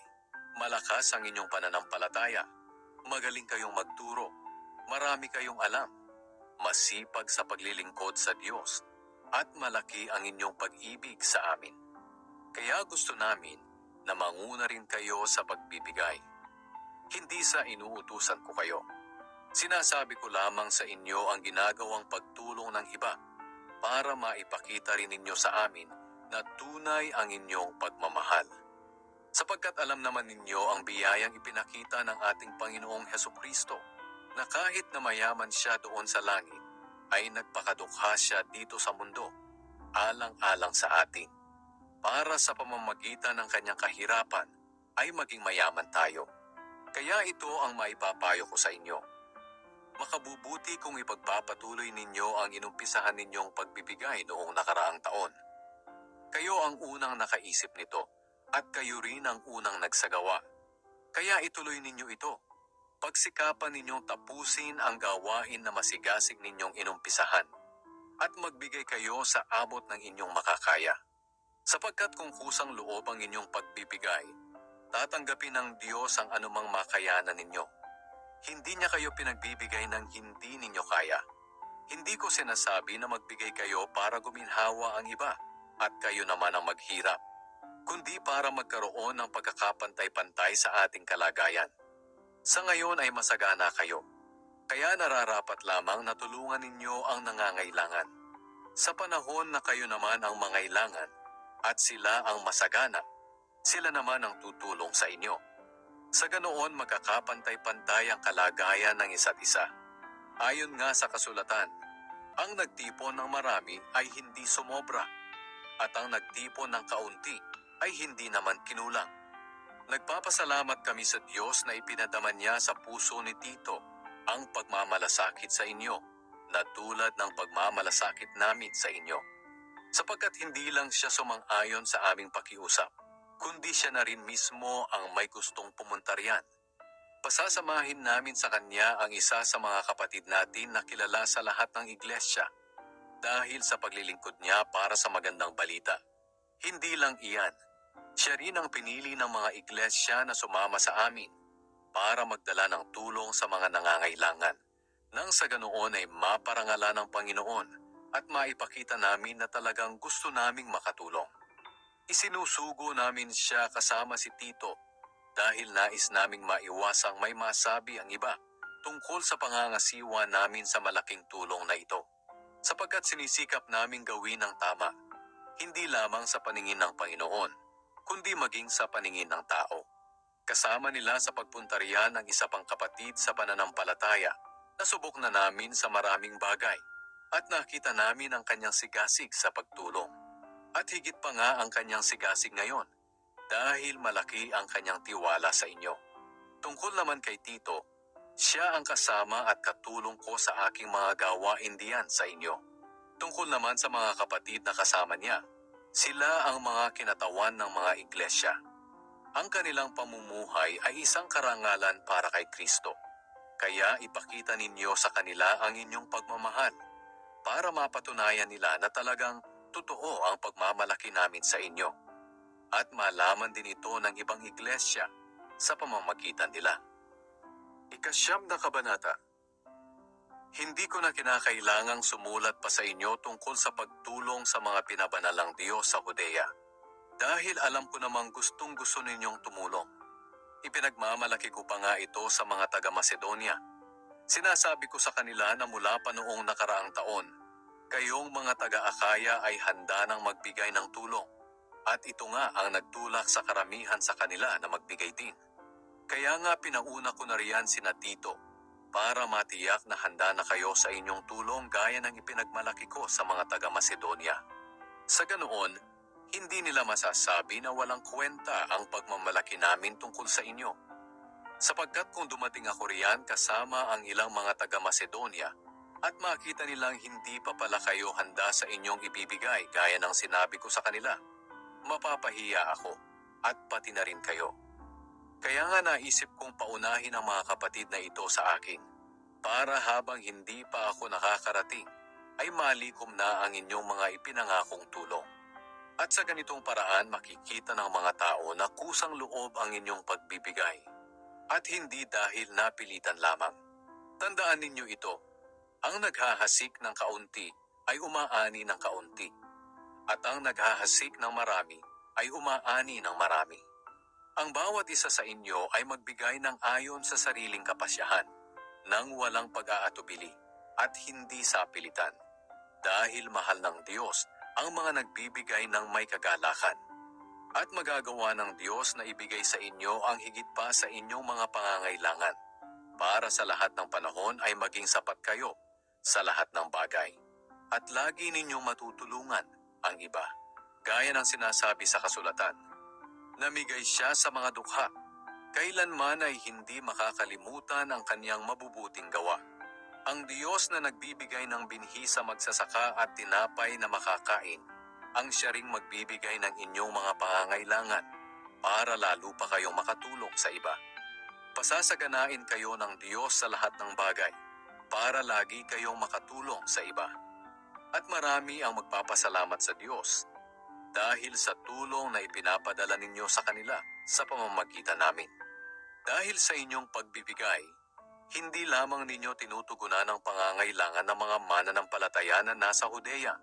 Malakas ang inyong pananampalataya. Magaling kayong magturo. Marami kayong alam. Masipag sa paglilingkod sa Diyos. At malaki ang inyong pag-ibig sa amin. Kaya gusto namin na manguna rin kayo sa pagbibigay. Hindi sa inuutusan ko kayo. Sinasabi ko lamang sa inyo ang ginagawang pagtulong ng iba para maipakita rin ninyo sa amin na tunay ang inyong pagmamahal. Sapagkat alam naman ninyo ang biyayang ipinakita ng ating Panginoong Hesukristo na kahit na mayaman siya doon sa langit, ay nagpakadukha siya dito sa mundo, alang-alang sa atin. Para sa pamamagitan ng kanyang kahirapan, ay maging mayaman tayo. Kaya ito ang maipapayo ko sa inyo. Makabubuti kung ipagpapatuloy ninyo ang inumpisahan ninyong pagbibigay noong nakaraang taon. Kayo ang unang nakaisip nito, at kayo rin ang unang nagsagawa. Kaya ituloy ninyo ito. Pagsikapan ninyong tapusin ang gawain na masigasig ninyong inumpisahan, at magbigay kayo sa abot ng inyong makakaya. Sapagkat kung kusang loob ang inyong pagbibigay, tatanggapin ng Diyos ang anumang makayanan ninyo. Hindi niya kayo pinagbibigay ng hindi ninyo kaya. Hindi ko sinasabi na magbigay kayo para guminhawa ang iba, at kayo naman ang maghirap, kundi para magkaroon ng pagkakapantay-pantay sa ating kalagayan. Sa ngayon ay masagana kayo, kaya nararapat lamang na tulungan ninyo ang nangangailangan. Sa panahon na kayo naman ang mangailangan, at sila ang masagana, sila naman ang tutulong sa inyo. Sa ganoon magkakapantay-pantay ang kalagayan ng isa't isa. Ayon nga sa kasulatan, ang nagtipon ng marami ay hindi sumobra, at ang nagtipon ng kaunti ay hindi naman kinulang. Nagpapasalamat kami sa Diyos na ipinadaman niya sa puso ni Tito ang pagmamalasakit sa inyo, na tulad ng pagmamalasakit namin sa inyo. Sapagkat hindi lang siya sumang-ayon sa aming pakiusap, kundi siya na rin mismo ang may gustong pumunta riyan. Pasasamahin namin sa kanya ang isa sa mga kapatid natin na kilala sa lahat ng iglesia, dahil sa paglilingkod niya para sa magandang balita. Hindi lang iyan, siya rin ang pinili ng mga iglesia na sumama sa amin para magdala ng tulong sa mga nangangailangan, nang sa ganoon ay maparangalan ng Panginoon at maipakita namin na talagang gusto naming makatulong. Isinusugo namin siya kasama si Tito dahil nais naming maiwasang may masabi ang iba tungkol sa pangangasiwa namin sa malaking tulong na ito. Sapagkat sinisikap naming gawin ang tama, hindi lamang sa paningin ng Panginoon, kundi maging sa paningin ng tao. Kasama nila sa pagpunta riyan ang isa pang kapatid sa pananampalataya, nasubok na namin sa maraming bagay, at nakita namin ang kanyang sigasig sa pagtulong. At higit pa nga ang kanyang sigasig ngayon, dahil malaki ang kanyang tiwala sa inyo. Tungkol naman kay Tito, siya ang kasama at katulong ko sa aking mga gawain diyan sa inyo. Tungkol naman sa mga kapatid na kasama niya, sila ang mga kinatawan ng mga iglesia. Ang kanilang pamumuhay ay isang karangalan para kay Kristo. Kaya ipakita ninyo sa kanila ang inyong pagmamahal para mapatunayan nila na talagang totoo ang pagmamalaki namin sa inyo. At malaman din ito ng ibang iglesia sa pamamagitan nila. Ikasyam na kabanata. Hindi ko na kinakailangang sumulat pa sa inyo tungkol sa pagtulong sa mga pinabanalang Diyos sa Judea, dahil alam ko namang gustong-gusto ninyong tumulong. Ipinagmamalaki ko pa nga ito sa mga taga-Macedonia. Sinasabi ko sa kanila na mula pa noong nakaraang taon, kayong mga taga-Akaya ay handa nang magbigay ng tulong, at ito nga ang nagtulak sa karamihan sa kanila na magbigay din. Kaya nga pinauna ko na riyan sina Tito, para matiyak na handa na kayo sa inyong tulong gaya ng ipinagmalaki ko sa mga taga-Macedonia. Sa ganoon, hindi nila masasabi na walang kwenta ang pagmamalaki namin tungkol sa inyo. Sapagkat kung dumating ako riyan kasama ang ilang mga taga-Macedonia, at makita nilang hindi pa pala kayo handa sa inyong ibibigay gaya ng sinabi ko sa kanila, mapapahiya ako, at pati na rin kayo. Kaya nga naisip kong paunahin ang mga kapatid na ito sa akin, para habang hindi pa ako nakakarating, ay malikom na ang inyong mga ipinangakong tulong. At sa ganitong paraan makikita ng mga tao na kusang loob ang inyong pagbibigay at hindi dahil napilitan lamang. Tandaan ninyo ito, ang naghahasik ng kaunti ay umaani ng kaunti, at ang naghahasik ng marami ay umaani ng marami. Ang bawat isa sa inyo ay magbigay ng ayon sa sariling kapasyahan, nang walang pag-aatubili at hindi sa pilitan. Dahil mahal ng Diyos ang mga nagbibigay ng may kagalakan. At magagawa ng Diyos na ibigay sa inyo ang higit pa sa inyong mga pangangailangan, para sa lahat ng panahon ay maging sapat kayo sa lahat ng bagay. At lagi ninyong matutulungan ang iba. Gaya ng sinasabi sa kasulatan, namigay siya sa mga dukha, kailanman ay hindi makakalimutan ang kanyang mabubuting gawa. Ang Diyos na nagbibigay ng binhi sa magsasaka at tinapay na makakain, ang siya ring magbibigay ng inyong mga pangangailangan para lalo pa kayong makatulong sa iba. Pasasaganain kayo ng Diyos sa lahat ng bagay para lagi kayong makatulong sa iba. At marami ang magpapasalamat sa Diyos dahil sa tulong na ipinapadala ninyo sa kanila sa pamamagitan namin. Dahil sa inyong pagbibigay, hindi lamang ninyo tinutugunan ang pangangailangan ng mga mananampalataya na nasa Judea,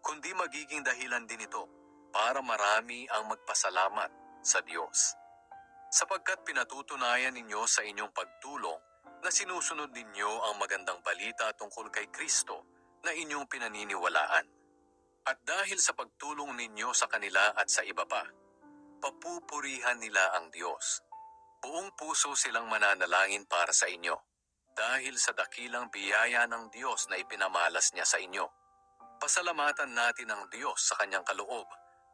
kundi magiging dahilan din ito para marami ang magpasalamat sa Diyos. Sapagkat pinatutunayan ninyo sa inyong pagtulong na sinusunod ninyo ang magandang balita tungkol kay Kristo na inyong pinaniniwalaan. At dahil sa pagtulong ninyo sa kanila at sa iba pa, papupurihan nila ang Diyos. Buong puso silang mananalangin para sa inyo, dahil sa dakilang biyaya ng Diyos na ipinamalas niya sa inyo. Pasalamatan natin ang Diyos sa kanyang kaloob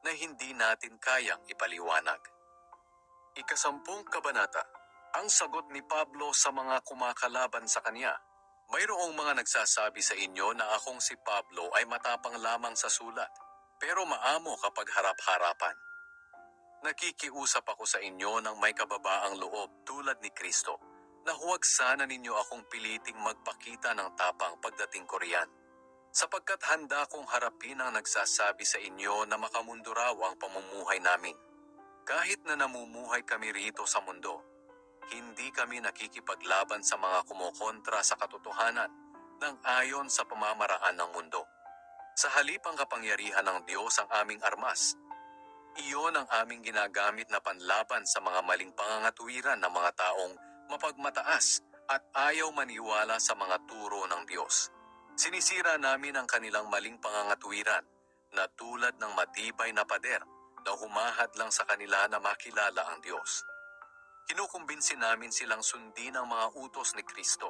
na hindi natin kayang ipaliwanag. Ikasampung kabanata, ang sagot ni Pablo sa mga kumakalaban sa kanya. Mayroong mga nagsasabi sa inyo na akong si Pablo ay matapang lamang sa sulat, pero maamo kapag harap-harapan. Nakikiusap ako sa inyo ng may kababaang loob tulad ni Kristo, na huwag sana ninyo akong piliting magpakita ng tapang pagdating ko riyan. Sapagkat handa kong harapin ang nagsasabi sa inyo na makamundo raw ang pamumuhay namin. Kahit na namumuhay kami rito sa mundo, hindi kami nakikipaglaban sa mga kumukontra sa katotohanan ng ayon sa pamamaraan ng mundo. Sa halip ang kapangyarihan ng Diyos ang aming armas. Iyon ang aming ginagamit na panlaban sa mga maling pangangatuwiran ng mga taong mapagmataas at ayaw maniwala sa mga turo ng Diyos. Sinisira namin ang kanilang maling pangangatuwiran na tulad ng matibay na pader na humahad lang sa kanila na makilala ang Diyos. Kinukumbinsi namin silang sundin ang mga utos ni Kristo,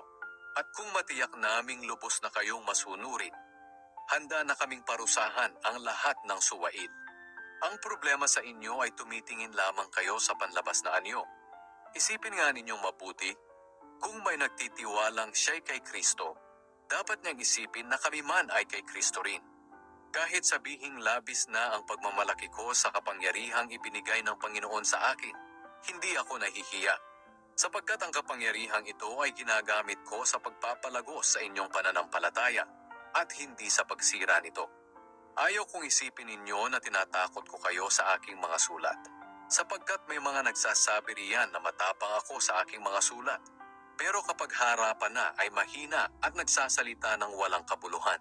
at kung matiyak naming lubos na kayong masunurin, handa na kaming parusahan ang lahat ng suwaid. Ang problema sa inyo ay tumitingin lamang kayo sa panlabas na anyo. Isipin nga ninyong mabuti, kung may nagtitiwalang siya'y kay Kristo, dapat niyang isipin na kami man ay kay Kristo rin. Kahit sabihing labis na ang pagmamalaki ko sa kapangyarihang ibinigay ng Panginoon sa akin, hindi ako nahihiya, sapagkat ang kapangyarihang ito ay ginagamit ko sa pagpapalagos sa inyong pananampalataya at hindi sa pagsira nito. Ayaw kong isipin ninyo na tinatakot ko kayo sa aking mga sulat, sapagkat may mga nagsasabi riyan na matapang ako sa aking mga sulat, pero kapag harapan na ay mahina at nagsasalita ng walang kabuluhan.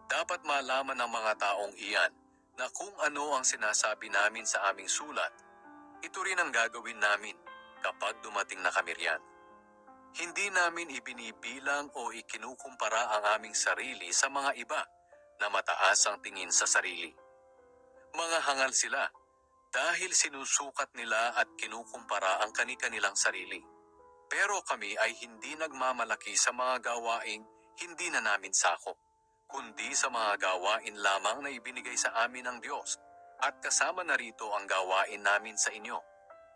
Dapat malaman ng mga taong iyan na kung ano ang sinasabi namin sa aming sulat, ito rin ang gagawin namin kapag dumating na kami riyan. Hindi namin ibinibilang o ikinukumpara ang aming sarili sa mga iba na mataas ang tingin sa sarili. Mga hangal sila dahil sinusukat nila at kinukumpara ang kani-kanilang sarili. Pero kami ay hindi nagmamalaki sa mga gawaing hindi na namin sakop, kundi sa mga gawain lamang na ibinigay sa amin ng Diyos, at kasama na rito ang gawain namin sa inyo.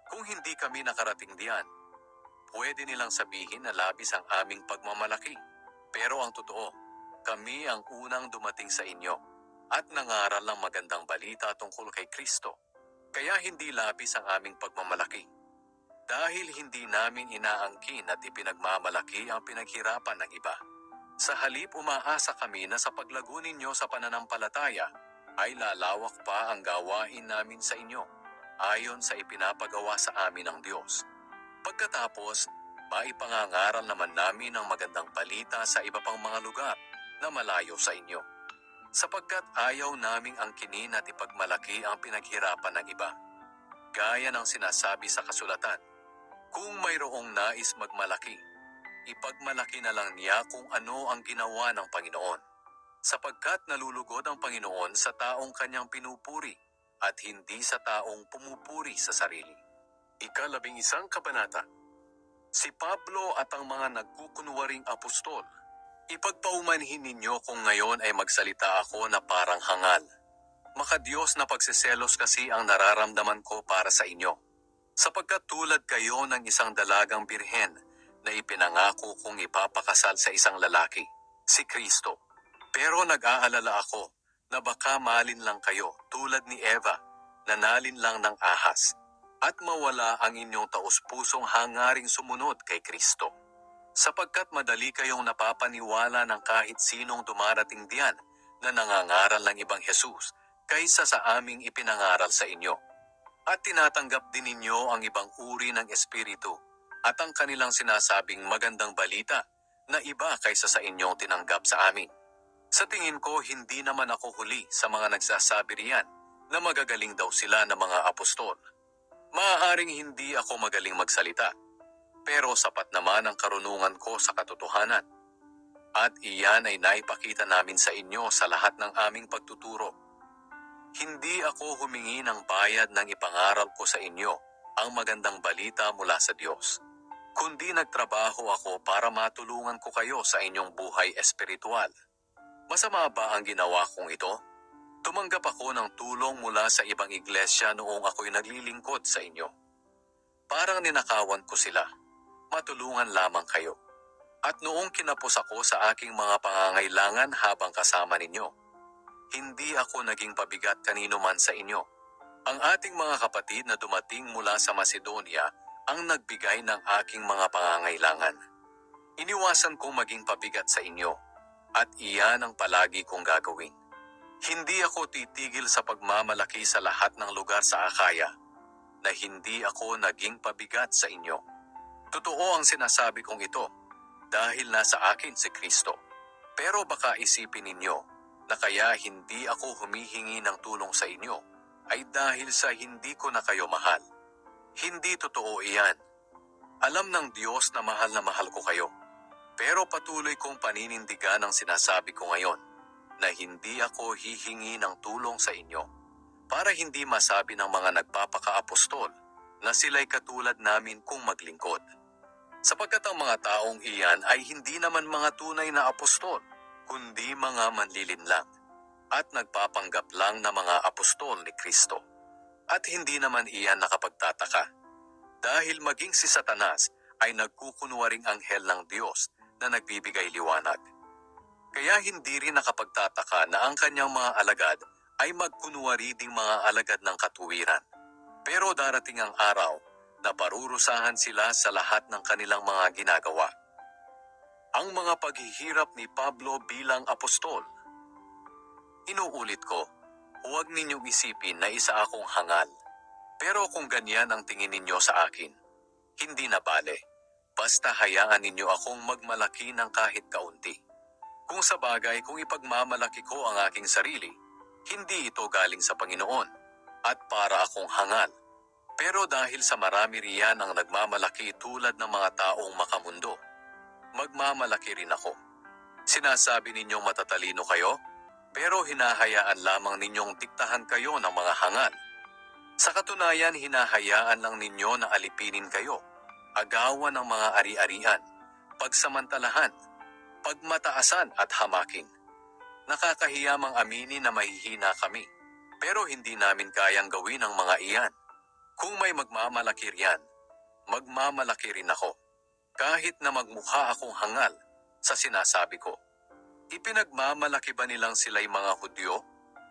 Kung hindi kami nakarating diyan, pwede nilang sabihin na labis ang aming pagmamalaki. Pero ang totoo, kami ang unang dumating sa inyo at nangaral ng magandang balita tungkol kay Kristo. Kaya hindi labis ang aming pagmamalaki. Dahil hindi namin inaangkin at ipinagmamalaki ang pinaghirapan ng iba. Sa halip umaasa kami na sa paglago ninyo sa pananampalataya ay lalawak pa ang gawain namin sa inyo, ayon sa ipinapagawa sa amin ng Diyos. Pagkatapos, maipangangaral naman namin ang magandang balita sa iba pang mga lugar na malayo sa inyo. Sapagkat ayaw naming angkinin at ipagmalaki ang pinaghirapan ng iba. Gaya ng sinasabi sa kasulatan, kung mayroong nais magmalaki, ipagmalaki na lang niya kung ano ang ginawa ng Panginoon. Sapagkat nalulugod ang Panginoon sa taong kanyang pinupuri at hindi sa taong pumupuri sa sarili. Ika-11 kabanata. Si Pablo at ang mga nagkukunwaring apostol, ipagpaumanhin ninyo kung ngayon ay magsalita ako na parang hangal. Makadiyos na pagseselos kasi ang nararamdaman ko para sa inyo. Sapagkat tulad kayo ng isang dalagang birhen na ipinangako kong ipapakasal sa isang lalaki, si Kristo. Pero nag-aalala ako na baka malin lang kayo tulad ni Eva, na nalin lang ng ahas, at mawala ang inyong taus-pusong hangaring sumunod kay Kristo. Sapagkat madali kayong napapaniwala ng kahit sinong dumarating diyan na nangangaral ng ibang Jesus kaysa sa aming ipinangaral sa inyo. At tinatanggap din ninyo ang ibang uri ng espiritu at ang kanilang sinasabing magandang balita na iba kaysa sa inyong tinanggap sa amin. Sa tingin ko, hindi naman ako huli sa mga nagsasabi riyan na magagaling daw sila na mga apostol. Maaaring hindi ako magaling magsalita, pero sapat naman ang karunungan ko sa katotohanan. At iyan ay naipakita namin sa inyo sa lahat ng aming pagtuturo. Hindi ako humingi ng bayad nang ipangaral ko sa inyo ang magandang balita mula sa Diyos, kundi nagtrabaho ako para matulungan ko kayo sa inyong buhay espiritual. Masama ba ang ginawa kong ito? Tumanggap ako ng tulong mula sa ibang iglesia noong ako'y naglilingkod sa inyo. Parang ninakawan ko sila. Matulungan lamang kayo. At noong kinapos ako sa aking mga pangangailangan habang kasama ninyo, hindi ako naging pabigat kanino man sa inyo. Ang ating mga kapatid na dumating mula sa Macedonia ang nagbigay ng aking mga pangangailangan. Iniwasan kong maging pabigat sa inyo, at iyan ang palagi kong gagawin. Hindi ako titigil sa pagmamalaki sa lahat ng lugar sa Akaya, na hindi ako naging pabigat sa inyo. Totoo ang sinasabi kong ito, dahil nasa akin si Kristo. Pero baka isipin ninyo, na kaya hindi ako humihingi ng tulong sa inyo, ay dahil sa hindi ko na kayo mahal. Hindi totoo iyan. Alam ng Diyos na mahal ko kayo. Pero patuloy kong paninindigan ang sinasabi ko ngayon, na hindi ako hihingi ng tulong sa inyo, para hindi masabi ng mga nagpapaka-apostol na sila'y katulad namin kung maglingkod. Sapagkat ang mga taong iyan ay hindi naman mga tunay na apostol, kundi mga manlilinlang, at nagpapanggap lang na mga apostol ni Kristo. At hindi naman iyan nakapagtataka, dahil maging si Satanas ay nagkukunwaring anghel ng Diyos na nagbibigay liwanag. Kaya hindi rin nakapagtataka na ang kanyang mga alagad ay magkunwari ding mga alagad ng katuwiran. Pero darating ang araw na parurusahan sila sa lahat ng kanilang mga ginagawa. Ang mga paghihirap ni Pablo bilang apostol. Inuulit ko, huwag ninyong isipin na isa akong hangal. Pero kung ganyan ang tingin ninyo sa akin, hindi na bale. Basta hayaan ninyo akong magmalaki ng kahit kaunti. Kung sa bagay, kung ipagmamalaki ko ang aking sarili, hindi ito galing sa Panginoon, at para akong hangal. Pero dahil sa marami riyan ang nagmamalaki tulad ng mga taong makamundo, magmamalaki rin ako. Sinasabi ninyong matatalino kayo, pero hinahayaan lamang ninyong diktahan kayo ng mga hangal. Sa katunayan, hinahayaan lang ninyo na alipinin kayo, agawan ng mga ari-arian, pagsamantalahan, pagmataasan at hamakin. Nakakahiyamang aminin na mahihina kami, pero hindi namin kayang gawin ang mga iyan. Kung may magmamalaki riyan, magmamalaki rin ako, kahit na magmukha akong hangal sa sinasabi ko. Ipinagmamalaki ba nilang sila'y mga Hudyo,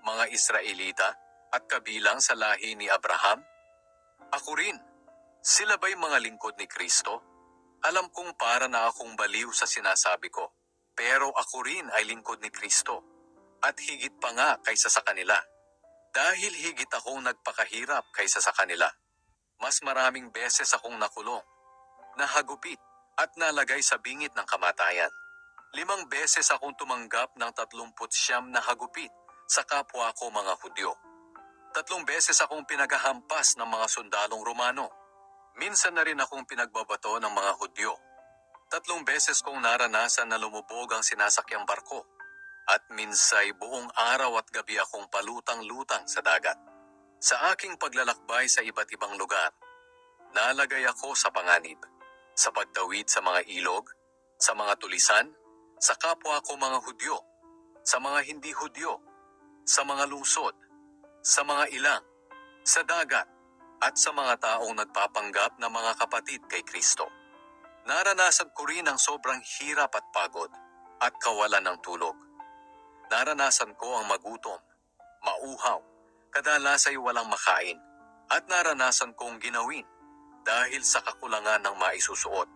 mga Israelita, at kabilang sa lahi ni Abraham? Ako rin. Sila ba'y mga lingkod ni Kristo? Alam kong para na akong baliw sa sinasabi ko, pero ako rin ay lingkod ni Kristo, at higit pa nga kaysa sa kanila. Dahil higit akong nagpakahirap kaysa sa kanila. Mas maraming beses akong nakulong, nahagupit, at nalagay sa bingit ng kamatayan. 5 beses akong tumanggap ng 39 na hagupit sa kapwa ko mga Hudyo. 3 beses akong pinaghahampas ng mga sundalong Romano. Minsan na rin akong pinagbabato ng mga Hudyo. 3 beses kong naranasan na lumubog ang sinasakyang barko. At minsay buong araw at gabi akong palutang-lutang sa dagat. Sa aking paglalakbay sa iba't ibang lugar, nalagay ako sa panganib. Sa pagtawid sa mga ilog, sa mga tulisan, sa kapwa ko mga Hudyo, sa mga hindi Hudyo, sa mga lungsod, sa mga ilang, sa dagat, at sa mga taong nagpapanggap na mga kapatid kay Kristo. Naranasan ko rin ang sobrang hirap at pagod, at kawalan ng tulog. Naranasan ko ang magutom, mauhaw, kadalas ay walang makain, at naranasan kong ginawin dahil sa kakulangan ng maisusuot.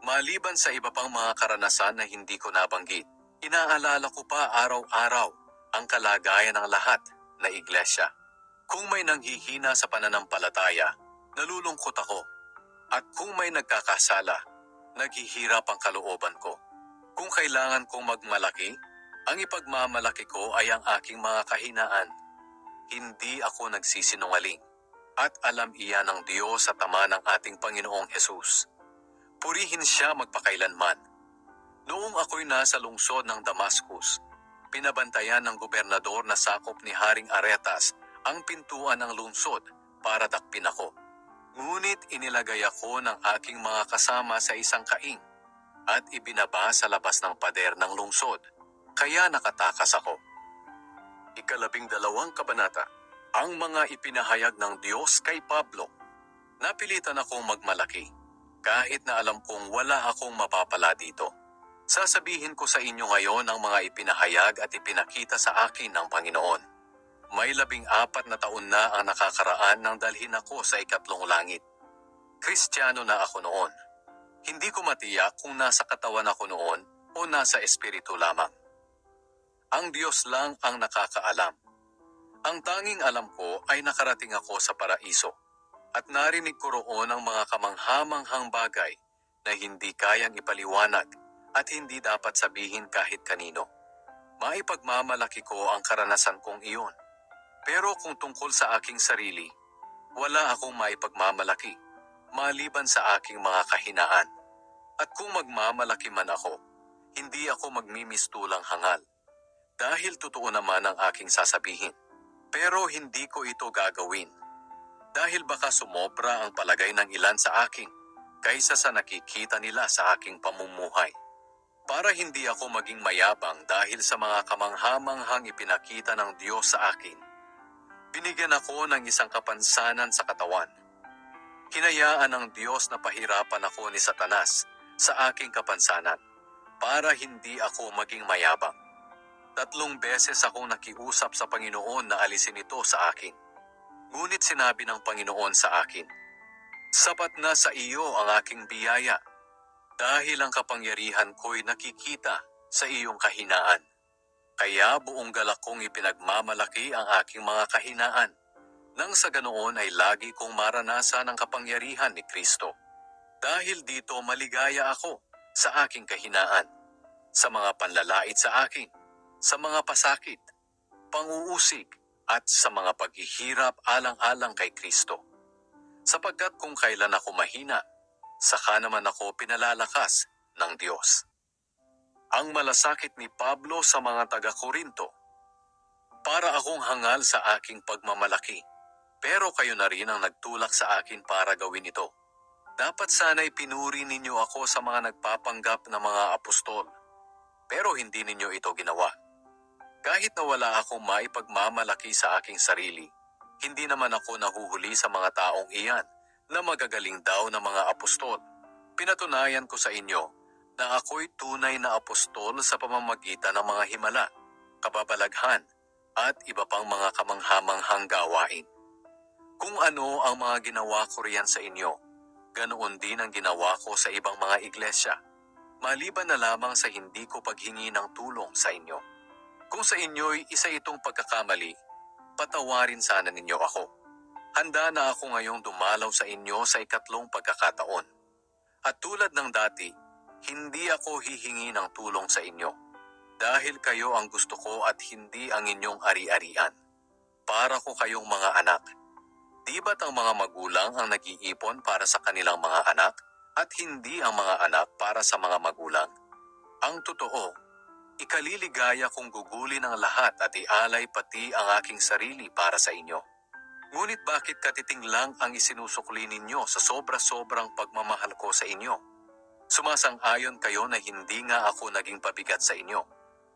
Maliban sa iba pang mga karanasan na hindi ko nabanggit, inaalala ko pa araw-araw ang kalagayan ng lahat na iglesia. Kung may nanghihina sa pananampalataya, nalulungkot ako. At kung may nagkakasala, naghihirap ang kalooban ko. Kung kailangan kong magmalaki, ang ipagmamalaki ko ay ang aking mga kahinaan. Hindi ako nagsisinungaling. At alam iyan ng Diyos at Ama ng ating Panginoong Hesus. Purihin siya magpakailanman. Noong ako'y nasa lungsod ng Damascus, pinabantayan ng gobernador na sakop ni Haring Aretas ang pintuan ng lungsod para dakpin ako. Ngunit inilagay ako ng aking mga kasama sa isang kaing at ibinaba sa labas ng pader ng lungsod, kaya nakatakas ako. 12 kabanata. Ang mga ipinahayag ng Diyos kay Pablo. Napilitan akong magmalaki, kahit na alam kong wala akong mapapala dito. Sasabihin ko sa inyo ngayon ang mga ipinahayag at ipinakita sa akin ng Panginoon. May 14 na taon na ang nakakaraan nang dalhin ako sa 2 langit. Kristiyano na ako noon. Hindi ko matiyak kung nasa katawan ako noon o nasa espiritu lamang. Ang Diyos lang ang nakakaalam. Ang tanging alam ko ay nakarating ako sa paraiso at narinig ko roon ang mga kamanghamanghang bagay na hindi kayang ipaliwanag at hindi dapat sabihin kahit kanino. Maipagmamalaki ko ang karanasan kong iyon. Pero kung tungkol sa aking sarili, wala akong maipagmamalaki maliban sa aking mga kahinaan. At kung magmamalaki man ako, hindi ako magmimistulang hangal. Dahil totoo naman ang aking sasabihin. Pero hindi ko ito gagawin. Dahil baka sumobra ang palagay ng ilan sa akin kaysa sa nakikita nila sa aking pamumuhay. Para hindi ako maging mayabang dahil sa mga kamanghamanghang ipinakita ng Diyos sa akin, binigyan ako ng isang kapansanan sa katawan. Hinayaan ng Diyos na pahirapan ako ni Satanas sa aking kapansanan para hindi ako maging mayabang. 3 beses akong nakiusap sa Panginoon na alisin ito sa akin. Ngunit sinabi ng Panginoon sa akin, "Sapat na sa iyo ang aking biyaya, dahil ang kapangyarihan ko'y nakikita sa iyong kahinaan." Kaya buong galak kong ipinagmamalaki ang aking mga kahinaan, nang sa ganoon ay lagi kong maranasan ang kapangyarihan ni Kristo. Dahil dito maligaya ako sa aking kahinaan, sa mga panlalait sa akin, sa mga pasakit, panguusig, at sa mga paghihirap alang-alang kay Kristo. Sapagkat kung kailan ako mahina, saka naman ako pinalalakas ng Diyos. Ang malasakit ni Pablo sa mga taga-Korinto. Para akong hangal sa aking pagmamalaki, pero kayo na rin ang nagtulak sa akin para gawin ito. Dapat sana'y pinuri ninyo ako sa mga nagpapanggap na mga apostol, pero hindi ninyo ito ginawa. Kahit na wala akong maipagmamalaki sa aking sarili, hindi naman ako nahuhuli sa mga taong iyan na magagaling daw na mga apostol. Pinatunayan ko sa inyo na ako'y tunay na apostol sa pamamagitan ng mga himala, kababalaghan, at iba pang mga kamanghamanghang gawain. Kung ano ang mga ginawa ko riyan sa inyo, ganoon din ang ginawa ko sa ibang mga iglesia, maliban na lamang sa hindi ko paghingi ng tulong sa inyo. Kung sa inyo'y isa itong pagkakamali, patawarin sana ninyo ako. Handa na ako ngayong dumalaw sa inyo sa ikatlong pagkakataon. At tulad ng dati, hindi ako hihingi ng tulong sa inyo. Dahil kayo ang gusto ko at hindi ang inyong ari-arian. Para ko kayong mga anak. Di ba't ang mga magulang ang nag-iipon para sa kanilang mga anak at hindi ang mga anak para sa mga magulang? Ang totoo, ikaliligaya kong gugulin ang lahat at ialay pati ang aking sarili para sa inyo. Ngunit bakit katiting lang ang isinusukli ninyo sa sobra-sobrang pagmamahal ko sa inyo? Sumasang-ayon kayo na hindi nga ako naging pabigat sa inyo.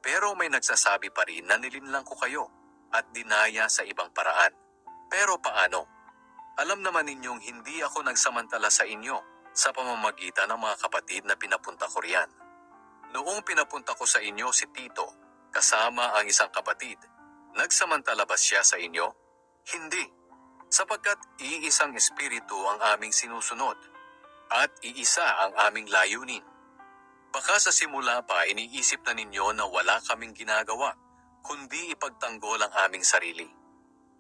Pero may nagsasabi pa rin na nilinlang ko kayo at dinaya sa ibang paraan. Pero paano? Alam naman ninyong hindi ako nagsamantala sa inyo sa pamamagitan ng mga kapatid na pinapunta ko riyan. Noong pinapunta ko sa inyo si Tito, kasama ang isang kapatid, nagsamantala ba siya sa inyo? Hindi, sapagkat iisang espiritu ang aming sinusunod at iisa ang aming layunin. Baka sa simula pa iniisip na ninyo na wala kaming ginagawa, kundi ipagtanggol ang aming sarili.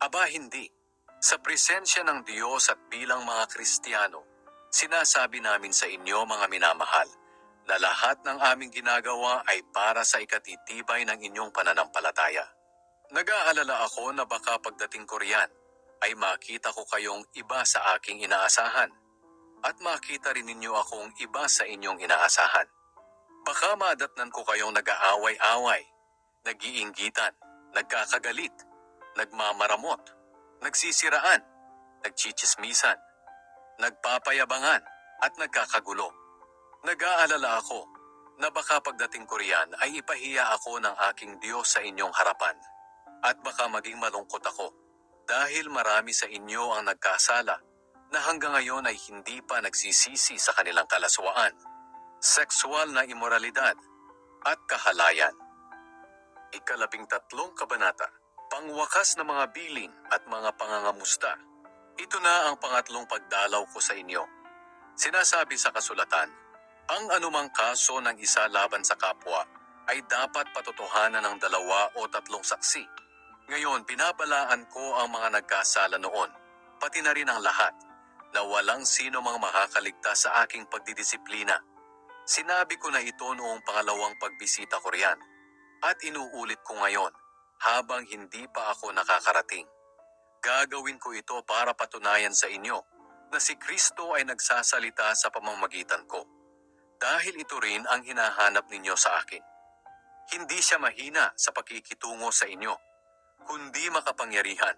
Aba hindi. Sa presensya ng Diyos at bilang mga Kristiyano, sinasabi namin sa inyo mga minamahal, na lahat ng aming ginagawa ay para sa ikatitibay ng inyong pananampalataya. Nag-aalala ako na baka pagdating ko riyan, ay makita ko kayong iba sa aking inaasahan, at makita rin ninyo akong iba sa inyong inaasahan. Baka madatnan ko kayong nag-aaway-away, nag-iinggitan, nagkakagalit, nagmamaramot, nagsisiraan, nagchichismisan, nagpapayabangan, at nagkakagulo. Nag-aalala ako na baka pagdating ko riyan ay ipahiya ako ng aking Diyos sa inyong harapan. At baka maging malungkot ako dahil marami sa inyo ang nagkasala na hanggang ngayon ay hindi pa nagsisisi sa kanilang kalaswaan, sexual na imoralidad, at kahalayan. 13 kabanata, pangwakas na mga bilin at mga pangangamusta. Ito na ang pangatlong pagdalaw ko sa inyo. Sinasabi sa kasulatan, ang anumang kaso ng isa laban sa kapwa ay dapat patotohanan ng 2 o 3 saksi. Ngayon, binabalaan ko ang mga nagkasala noon, pati na rin ang lahat, na walang sino mang makakaligtas sa aking pagdidisiplina. Sinabi ko na ito noong pangalawang pagbisita ko riyan, at inuulit ko ngayon, habang hindi pa ako nakakarating. Gagawin ko ito para patunayan sa inyo na si Kristo ay nagsasalita sa pamamagitan ko. Dahil ito rin ang hinahanap ninyo sa akin. Hindi siya mahina sa pakikitungo sa inyo, kundi makapangyarihan.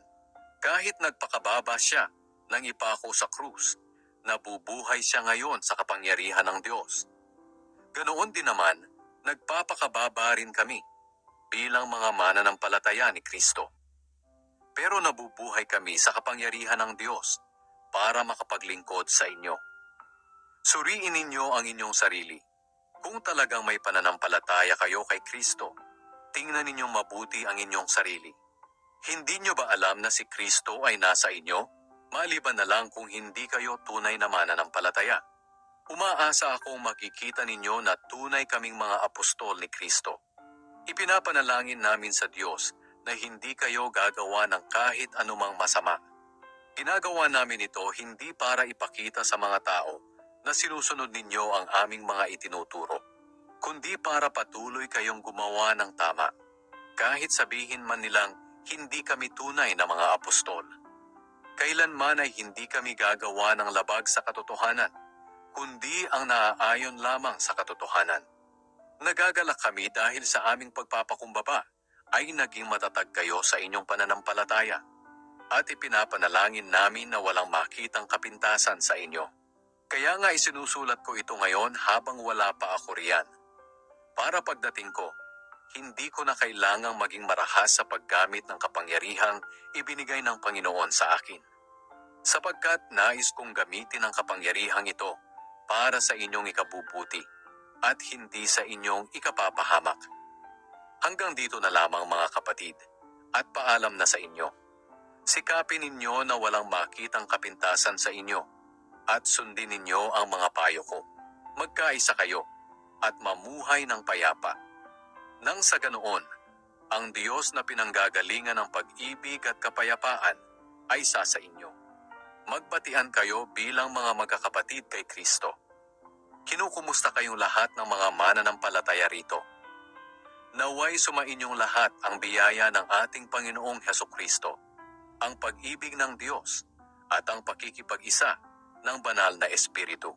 Kahit nagpakababa siya nang ipako sa krus, nabubuhay siya ngayon sa kapangyarihan ng Diyos. Ganoon din naman, nagpapakababa rin kami bilang mga mananampalataya ni Kristo. Pero nabubuhay kami sa kapangyarihan ng Diyos para makapaglingkod sa inyo. Suriin ninyo ang inyong sarili. Kung talagang may pananampalataya kayo kay Kristo, tingnan ninyong mabuti ang inyong sarili. Hindi nyo ba alam na si Kristo ay nasa inyo, maliban na lang kung hindi kayo tunay na mananampalataya? Umaasa akong makikita ninyo na tunay kaming mga apostol ni Kristo. Ipinapanalangin namin sa Diyos na hindi kayo gagawa ng kahit anumang masama. Ginagawa namin ito hindi para ipakita sa mga tao na sinusunod ninyo ang aming mga itinuturo, kundi para patuloy kayong gumawa ng tama. Kahit sabihin man nilang hindi kami tunay na mga apostol. Kailanman ay hindi kami gagawa ng labag sa katotohanan, kundi ang naaayon lamang sa katotohanan. Nagagalak kami dahil sa aming pagpapakumbaba ay naging matatag kayo sa inyong pananampalataya, at ipinapanalangin namin na walang makitang kapintasan sa inyo. Kaya nga isinusulat ko ito ngayon habang wala pa ako riyan. Para pagdating ko, hindi ko na kailangang maging marahas sa paggamit ng kapangyarihang ibinigay ng Panginoon sa akin. Sapagkat nais kong gamitin ang kapangyarihang ito para sa inyong ikabubuti at hindi sa inyong ikapapahamak. Hanggang dito na lamang mga kapatid, at paalam na sa inyo. Sikapin ninyo na walang makitang kapintasan sa inyo, at sundin ninyo ang mga payo ko. Magkaisa kayo, at mamuhay ng payapa. Nang sa ganoon, Ang Diyos na pinanggagalingan ng pag-ibig at kapayapaan ay isa sa inyo. Magbatian kayo bilang mga magkakapatid kay Kristo. Kinukumusta kayong lahat ng mga mananampalataya rito. Naway sumainyong lahat ang biyaya ng ating Panginoong Hesukristo, ang pag-ibig ng Diyos, at ang pakikipag-isa ng banal na Espiritu.